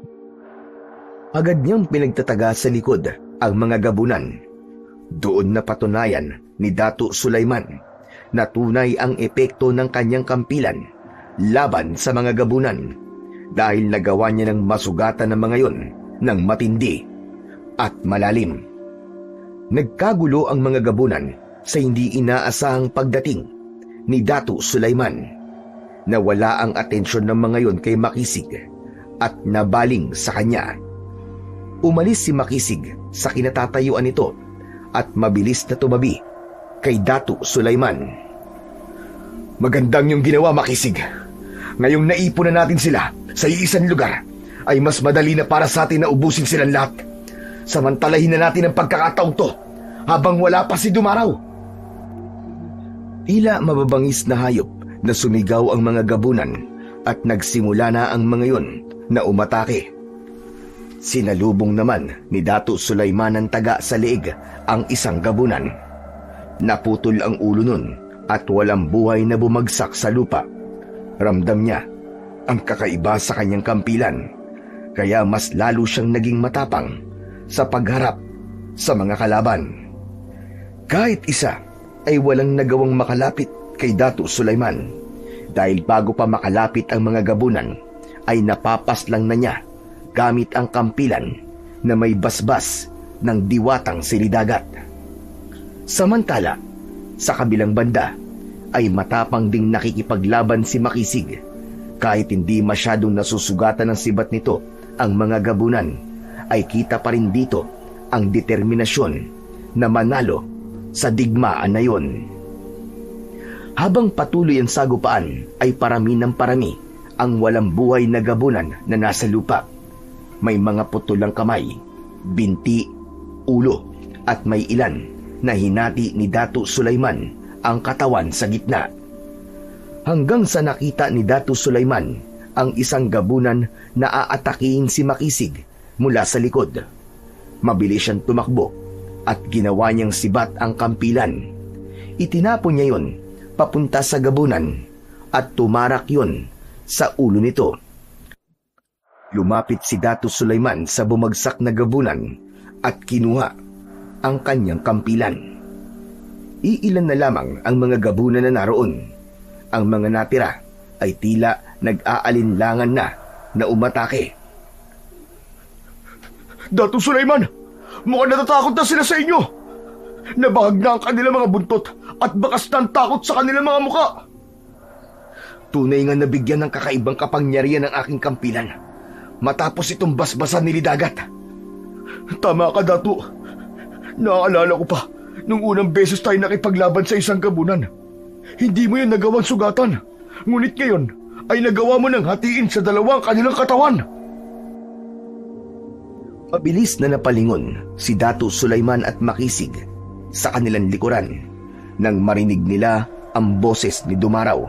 Agad niyang pinagtataga sa likod ang mga gabunan. Doon na patunayan ni Dato' Sulaiman na tunay ang epekto ng kanyang kampilan laban sa mga gabunan dahil nagawa niya ng masugatan ng mga yon ng matindi. at malalim. Nagkagulo ang mga gabunan sa hindi inaasahang pagdating ni Datu Sulaiman. Nawala ang atensyon ng mga yon kay Makisig at nabaling sa kanya. Umalis si Makisig sa kinatatayuan nito at mabilis na tumabi kay Datu Sulaiman. Magandang yung ginawa, Makisig. Ngayong naipon na natin sila sa iisang lugar, ay mas madali na para sa atin na ubusin silang lahat. Samantalahin na natin ang pagkakataong to habang wala pa si Dumaraw. Tila mababangis na hayop na sumigaw ang mga gabunan at nagsimula na ang mga yon na umatake. Sinalubong naman ni Datu Sulaiman ng taga sa leeg ang isang gabunan. Naputol ang ulo nun at walang buhay na bumagsak sa lupa. Ramdam niya ang kakaiba sa kanyang kampilan, kaya mas lalo siyang naging matapang sa pagharap sa mga kalaban. Kahit isa ay walang nagawang makalapit kay Datu Sulaiman dahil bago pa makalapit ang mga gabunan ay napapaslang na niya gamit ang kampilan na may basbas ng diwatang silidagat. Samantala, sa kabilang banda ay matapang ding nakikipaglaban si Makisig. Kahit hindi masyadong nasusugatan ng sibat nito ang mga gabunan, ay kita pa rin dito ang determinasyon na manalo sa digmaan na yon. Habang patuloy ang sagupaan ay parami ng parami ang walang buhay na gabunan na nasa lupa. May mga putulang kamay, binti, ulo at may ilan na hinati ni Datu Sulaiman ang katawan sa gitna. Hanggang sa nakita ni Datu Sulaiman ang isang gabunan na aatakihin si Makisig mula sa likod. Mabilis siyang tumakbo at ginawa niyang sibat ang kampilan. Itinapon niya yon papunta sa gabunan at tumarak yon sa ulo nito. Lumapit si Datu Sulaiman sa bumagsak na gabunan at kinuha ang kanyang kampilan. Iilan na lamang ang mga gabunan na naroon. Ang mga natira ay tila nag-aalinlangan na umatake. Datu Sulaiman, mukhang natatakot na sila sa inyo. Nabahag na ang kanilang mga buntot at bakas na ang takot sa kanilang mga muka. Tunay nga nabigyan ng kakaibang kapangyarihan ng aking kampilan matapos itong basbasan ni Lidagat. Tama ka, Datu. Naaalala ko pa nung unang beses tayo nakipaglaban sa isang gabunan. Hindi mo yun nagawang sugatan. Ngunit ngayon ay nagawa mo ng hatiin sa dalawang kanilang katawan. Mabilis na napalingon si Datu Sulaiman at Makisig sa kanilang likuran nang marinig nila ang boses ni Dumaraw.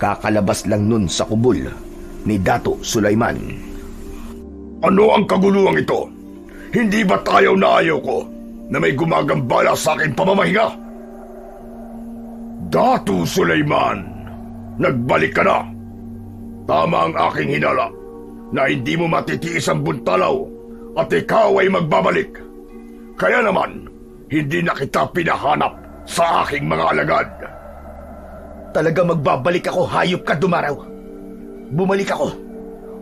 Kakalabas lang nun sa kubol ni Datu Sulaiman. Ano ang kaguluhan ito? Hindi ba tayo na ayaw ko na may gumagambala sa akin pamamahinga? Datu Sulaiman, nagbalik ka na. Tama ang aking hinala na hindi mo matitiis ang buntalaw at ikaw ay magbabalik. Kaya naman, hindi na kita pinahanap sa aking mga alagad. Talaga magbabalik ako, hayop ka, Dumaraw. Bumalik ako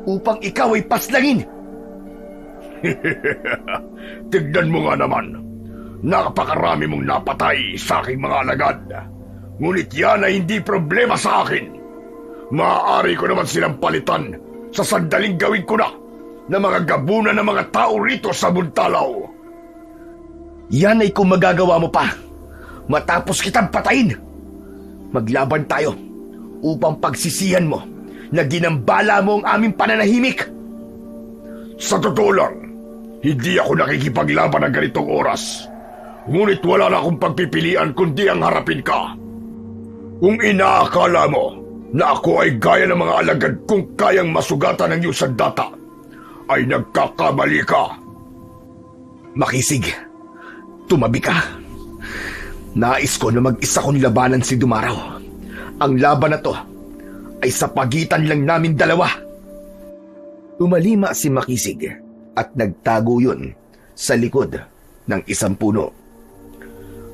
upang ikaw ay paslangin. Tignan mo nga naman, napakarami mong napatay sa aking mga alagad. Ngunit yan ay hindi problema sa akin. Maaari ko naman silang palitan sa sandaling gawin ko na mga gabunan ng mga tao rito sa Buntalaw. Yan ay kung magagawa mo pa matapos kitang patayin. Maglaban tayo upang pagsisihan mo na ginambala mo ang aming pananahimik. Sa totoo lang, hindi ako nakikipaglaban ng ganitong oras. Ngunit wala na akong pagpipilian kundi ang harapin ka. Kung inaakala mo na ako ay gaya ng mga alagad kung kayang masugatan ng iyong sandata, ay nagkakamali ka. Makisig, tumabi ka. Nais ko na mag-isa kong labanan si Dumaraw. Ang laban na to ay sa pagitan lang namin dalawa. Tumalima si Makisig at nagtago yun sa likod ng isang puno.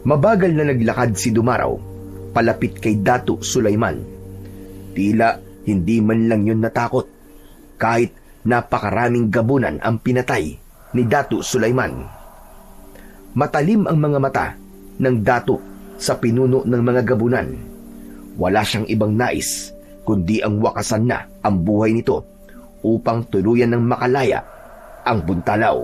Mabagal na naglakad si Dumaraw palapit kay Datu Sulaiman. Tila hindi man lang yun natakot kahit napakaraming gabunan ang pinatay ni Datu Sulaiman. Matalim ang mga mata ng Datu sa pinuno ng mga gabunan. Wala siyang ibang nais kundi ang wakasan na ang buhay nito upang tuluyan ng makalaya ang buntalaw.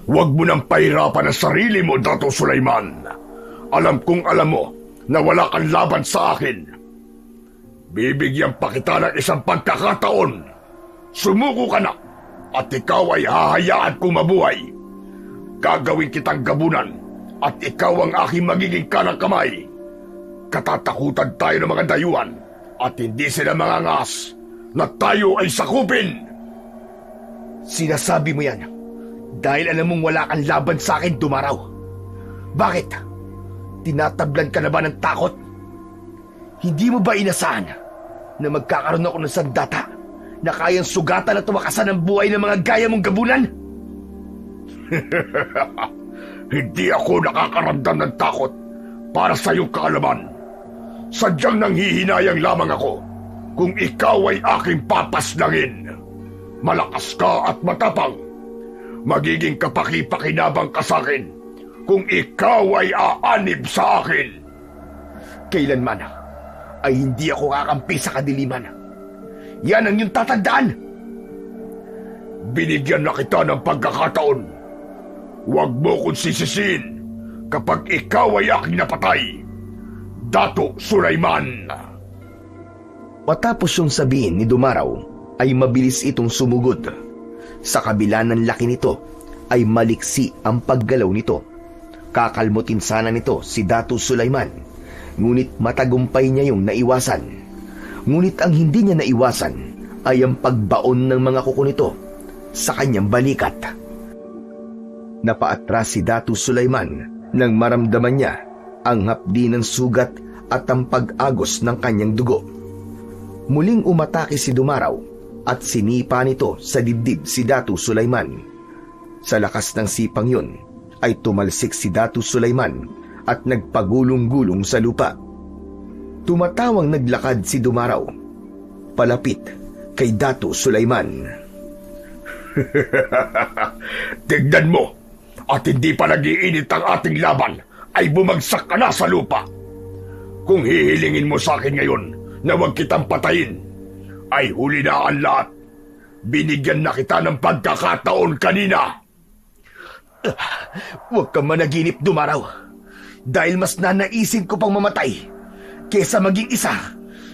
Huwag mo nang pahirapan ang sarili mo, Dato Sulaiman. Alam kong alam mo na wala kang laban sa akin. Bibigyan pa kita ng isang pagkakataon. Sumuko ka na at ikaw ay hahayaan kong mabuhay. Gagawin kitang gabunan at ikaw ang aking magiging kanang kamay. Katatakutan tayo ng mga dayuhan at hindi sila mangangas na tayo ay sakupin. Sinasabi mo yan dahil alam mong wala kang laban sa akin, Dumaraw. Bakit? Tinatablan ka na ba ng takot? Hindi mo ba inasahan na magkakaroon ako ng sandata na kayang sugatan at wakasan ang buhay ng mga gaya mong gabunan? Hindi ako nakakaramdam ng takot para sa iyong kaalaman. Sadyang nanghihinayang lamang ako kung ikaw ay aking papaslangin. Malakas ka at matapang. Magiging kapaki-pakinabang ka sa akin kung ikaw ay aanib sa akin. Kailanman ay hindi ako kakampi sa kadiliman. Yan ang iyong tatandaan. Binigyan na kita ng pagkakataon. Huwag mo kong sisisiin kapag ikaw ay aking napatay, Dato Sulaiman. Matapos yung sabihin ni Dumaraw, ay mabilis itong sumugod. Sa kabila ng laki nito, ay maliksi ang paggalaw nito. Kakalmutin sana nito si Dato Sulaiman, ngunit matagumpay niya yung naiwasan. Ngunit ang hindi niya naiwasan ay ang pagbaon ng mga kuko nito sa kanyang balikat. Napaatras si Dato Sulaiman nang maramdaman niya ang hapdi ng sugat at ang pag-agos ng kanyang dugo. Muling umatake si Dumaraw at sinipa nito sa dibdib si Dato Sulaiman. Sa lakas ng sipang yun ay tumalsik si Dato Sulaiman at nagpagulong-gulong sa lupa. Tumatawang naglakad si Dumaraw palapit kay Dato Sulaiman. Tignan mo, at hindi pa nag-iinit ang ating laban ay bumagsak ka na sa lupa. Kung hihilingin mo sa akin ngayon na huwag kitang patayin, ay huli na ang lahat. Binigyan na kita ng pagkakataon kanina. Huwag kang managinip, Dumaraw, dahil mas nanaisin ko pang mamatay kesa maging isa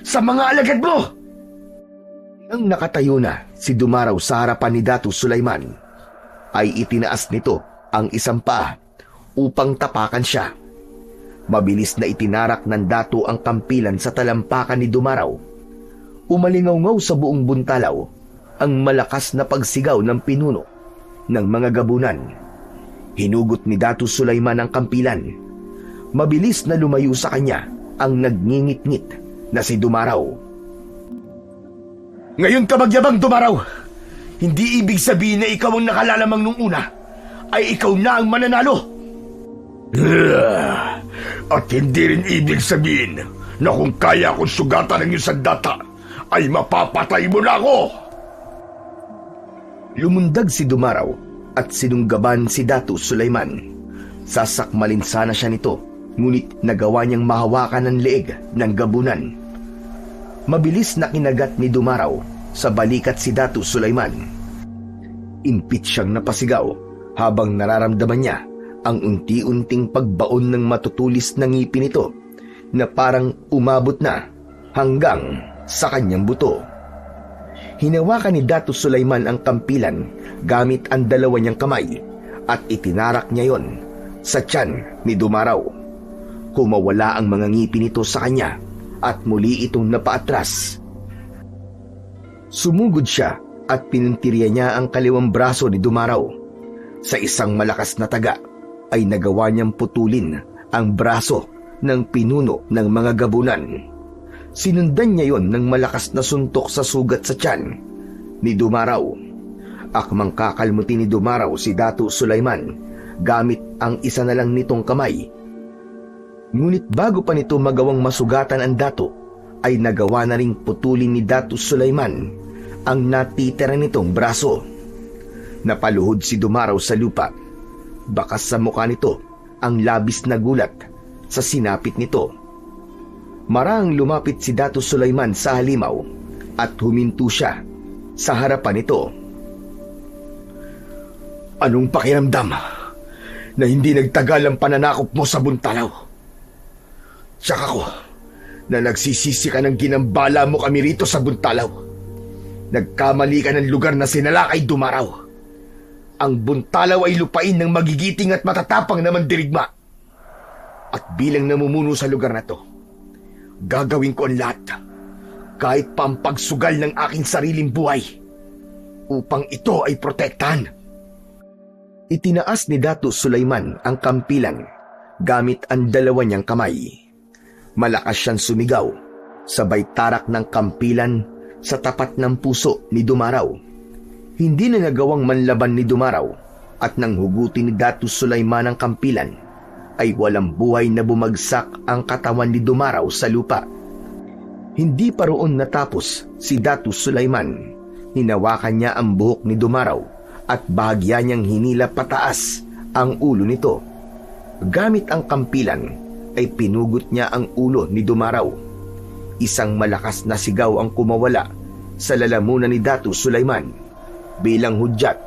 sa mga alagad mo. Nang nakatayo na si Dumaraw sa harapan ni Dato Sulaiman, ay itinaas nito ang isang paa upang tapakan siya. Mabilis na itinarak ng Dato ang kampilan sa talampakan ni Dumaraw. Umalingaw-ngaw sa buong buntalaw ang malakas na pagsigaw ng pinuno ng mga gabunan. Hinugot ni Dato Sulaiman ang kampilan. Mabilis na lumayo sa kanya ang nagngingit-ngit na si Dumaraw. Ngayon ka magyabang, Dumaraw! Hindi ibig sabihin na ikaw ang nakalalamang nung una ay ikaw na ang mananalo. At hindi rin ibig sabihin na kung kaya akong sugatan ng iyong sandata ay mapapatay mo na ako. Lumundag si Dumaraw at sinunggaban si Dato Sulaiman. Sasakmalin sana siya nito, ngunit nagawa niyang mahawakan ang leeg ng gabunan. Mabilis na kinagat ni Dumaraw sa balikat si Dato Sulaiman. Impit siyang napasigaw habang nararamdaman niya ang unti-unting pagbaon ng matutulis na ngipin nito na parang umabot na hanggang sa kanyang buto. Hinawakan ni Dato Sulaiman ang kampilan gamit ang dalawa niyang kamay at itinarak niya yon sa tiyan ni Dumaraw. Kumawala ang mga ngipin nito sa kanya at muli itong napaatras. Sumugod siya at pinuntirya niya ang kaliwang braso ni Dumaraw. Sa isang malakas na taga ay nagawa niyang putulin ang braso ng pinuno ng mga gabunan. Sinundan niya yon ng malakas na suntok sa sugat sa tiyan ni Dumaraw. Akmang kakalmutin ni Dumaraw si Dato Sulaiman gamit ang isa na lang nitong kamay. Ngunit bago pa nito magawang masugatan ang Dato, ay nagawa na ring putulin ni Dato Sulaiman ang natitira nitong braso. Sa isang malakas na taga ay nagawa niyang putulin ang braso ng pinuno ng mga gabunan. Sinundan niya yon ng malakas na suntok sa sugat sa tiyan ni Dumaraw. Akmang kakalmutin ni Dumaraw si Dato Sulaiman gamit ang isa na lang nitong kamay. Ngunit bago pa nito magawang masugatan ang Dato, ay nagawa na ring putulin ni Dato Sulaiman ang natitirang nitong braso. Napaluhod si Dumaraw sa lupa. Bakas sa mukha nito ang labis na gulat sa sinapit nito. Marahang lumapit si Dato Sulaiman sa halimaw at huminto siya sa harapan nito. Anong pakiramdam na hindi nagtagal ang pananakop mo sa Buntalaw? Tsaka ko na nagsisisi ka ng ginambala mo kami rito sa Buntalaw. Nagkamali ka ng lugar na sinalakay, Dumaraw. Ang Buntalaw ay lupain ng magigiting at matatapang na mandirigma. At bilang namumuno sa lugar na to, gagawin ko ang lahat, kahit pa ang pagsugal ng aking sariling buhay, upang ito ay protektahan. Itinaas ni Dato Sulaiman ang kampilan gamit ang dalawa niyang kamay. Malakas siyang sumigaw, sabay tarak ng kampilan sa tapat ng puso ni Dumaraw. Hindi na nagawang manlaban ni Dumaraw at nang hugutin ni Dato Sulaiman ang kampilan, ay walang buhay na bumagsak ang katawan ni Dumaraw sa lupa. Hindi pa roon natapos si Dato Sulaiman. Hinawakan niya ang buhok ni Dumaraw at bahagya niyang hinila pataas ang ulo nito. Gamit ang kampilan ay pinugot niya ang ulo ni Dumaraw. Isang malakas na sigaw ang kumawala sa lalamunan ni Dato Sulaiman bilang hudyat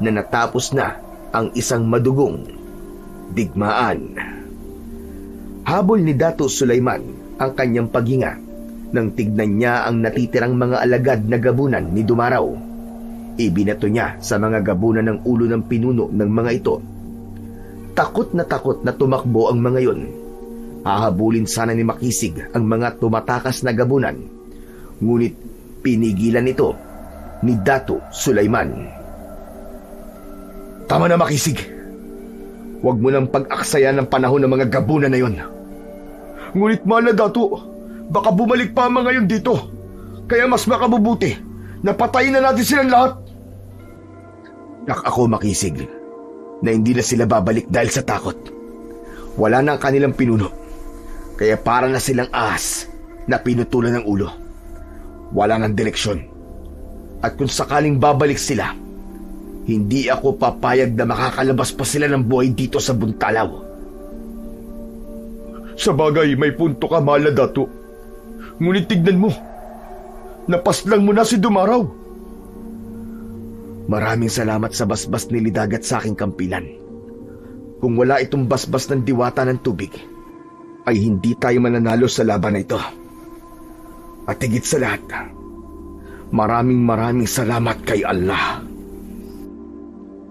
na natapos na ang isang madugong digmaan. Habol ni Dato Sulaiman ang kanyang paghinga nang tignan niya ang natitirang mga alagad na gabunan ni Dumaraw. Ibinato niya sa mga gabunan ng ulo ng pinuno ng mga ito. Takot na tumakbo ang mga yon. Hahabulin sana ni Makisig ang mga tumatakas na gabunan, ngunit pinigilan ito ni Dato Sulaiman. Tama na, Makisig. Huwag mo nang pag-aksayan ng panahon ng mga gabunan na yon. Ngunit mahal na Dato, baka bumalik pa ang mga yon dito. Kaya mas makabubuti na patayin na natin silang lahat. Ako, Makisig, na hindi na sila babalik dahil sa takot. Wala na ang kanilang pinuno, kaya para na silang ahas na pinutulan ng ulo. Wala nang direksyon. At kung sakaling babalik sila, hindi ako papayag na makakalabas pa sila ng buhay dito sa Buntalaw. Sa bagay, may punto ka, mahal na Dato. Ngunit tignan mo, napaslang mo na si Dumaraw. Maraming salamat sa basbas ni Lidagat sa aking kampilan. Kung wala itong basbas ng diwata ng tubig, ay hindi tayo mananalo sa laban na ito. At higit sa lahat, maraming salamat kay Allah.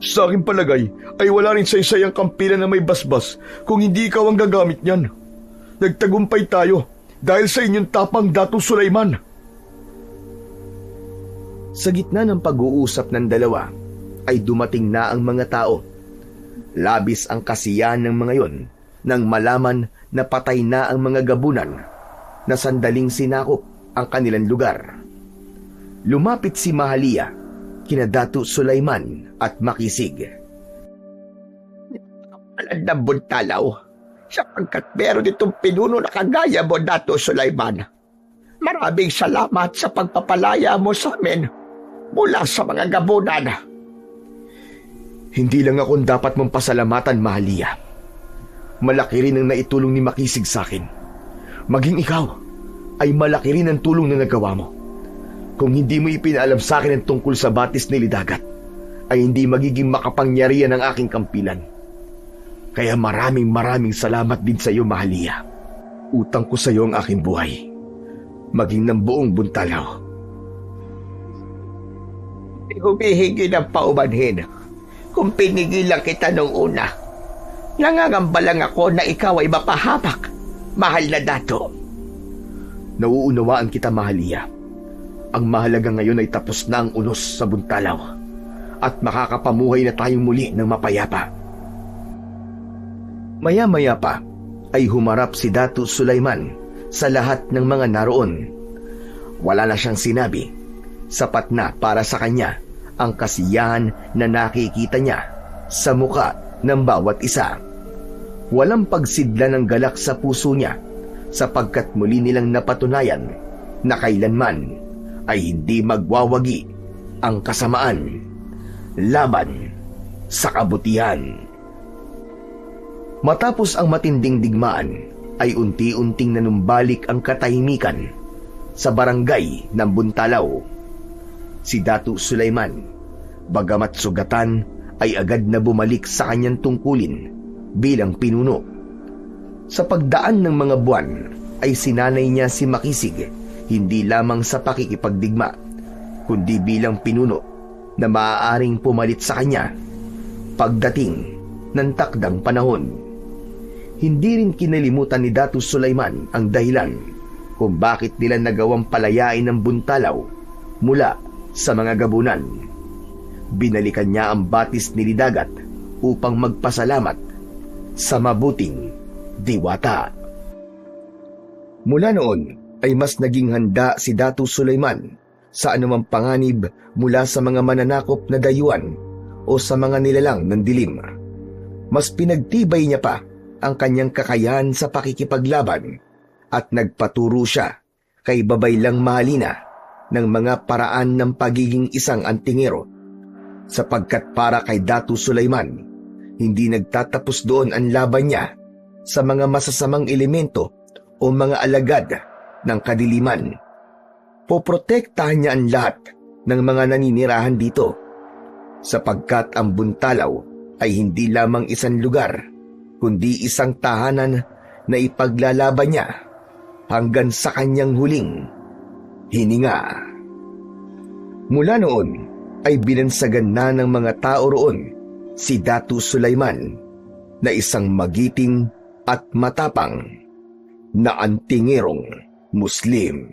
Sa aking palagay ay wala rin saysay ang kampilan na may basbas kung hindi ikaw ang gagamit niyan. Nagtagumpay tayo dahil sa inyong tapang, Dato Sulaiman. Sa gitna ng pag-uusap ng dalawa ay dumating na ang mga tao. Labis ang kasiyahan ng mga yon nang malaman na patay na ang mga gabunan na sandaling sinakop ang kanilang lugar. Lumapit si Mahalia kina Dato Sulaiman at Makisig. Alad ng Buntalaw, sapagkat meron itong pinuno na kagaya mo, Dato Sulaiman. Maraming salamat sa pagpapalaya mo sa amin mula sa mga gabunan. Hindi lang ako dapat mong pasalamatan, Mahalia. Malaki rin ang naitulong ni Makisig sa akin. Maging ikaw ay malaki rin ang tulong na nagawa mo. Kung hindi mo ipinaalam sa akin ang tungkol sa batis ni Lidagat, ay hindi magiging makapangyarihan ang aking kampilan. Kaya maraming salamat din sa iyo, Mahalia. Utang ko sa iyo ang aking buhay, maging ng buong Buntalaw. Humihingi ng paumanhin. Kung pinigilan kita nung una, nangangamba lang ako na ikaw ay mapahamak, mahal na Dato. Nauunawaan kita, Mahalia. Ang mahalaga ngayon ay tapos na ang unos sa Buntalaw at makakapamuhay na tayong muli ng mapayapa. Maya-maya pa ay humarap si Dato Sulaiman sa lahat ng mga naroon. Wala na siyang sinabi. Sapat na para sa kanya ang kasiyahan na nakikita niya sa muka ng bawat isa. Walang pagsidla ng galak sa puso niya sapagkat muli nilang napatunayan na kailanman ay hindi magwawagi ang kasamaan. laban sa kabutihan. Matapos ang matinding digmaan, ay unti-unting nanumbalik ang katahimikan sa barangay ng Buntalaw. Si Datu Sulaiman, bagamat sugatan, ay agad na bumalik sa kanyang tungkulin bilang pinuno. Sa pagdaan ng mga buwan, ay sinanay niya si Makisig hindi lamang sa pakikipagdigma, kundi bilang pinuno na maaaring pumalit sa kanya pagdating ng takdang panahon. Hindi rin kinalimutan ni Datu Sulaiman ang dahilan kung bakit nila nagawang palayain ng Buntalaw mula sa mga gabunan. Binalikan niya ang batis ni Lidagat upang magpasalamat sa mabuting diwata. Mula noon ay mas naging handa si Datu Sulaiman sa anumang panganib mula sa mga mananakop na dayuhan o sa mga nilalang ng dilim. Mas pinagtibay niya pa ang kanyang kakayahan sa pakikipaglaban at nagpaturo siya kay Babaylang Mahalina ng mga paraan ng pagiging isang antingero, sapagkat para kay Datu Sulaiman, hindi nagtatapos doon ang laban niya sa mga masasamang elemento o mga alagad ng kadiliman. Poprotektahan niya ang lahat ng mga naninirahan dito, sapagkat ang Buntalaw ay hindi lamang isang lugar, kundi isang tahanan na ipaglalaban niya hanggang sa kanyang huling hininga. Mula noon ay binansagan na ng mga tao roon si Datu Sulaiman na isang magiting at matapang na antingerong Muslim.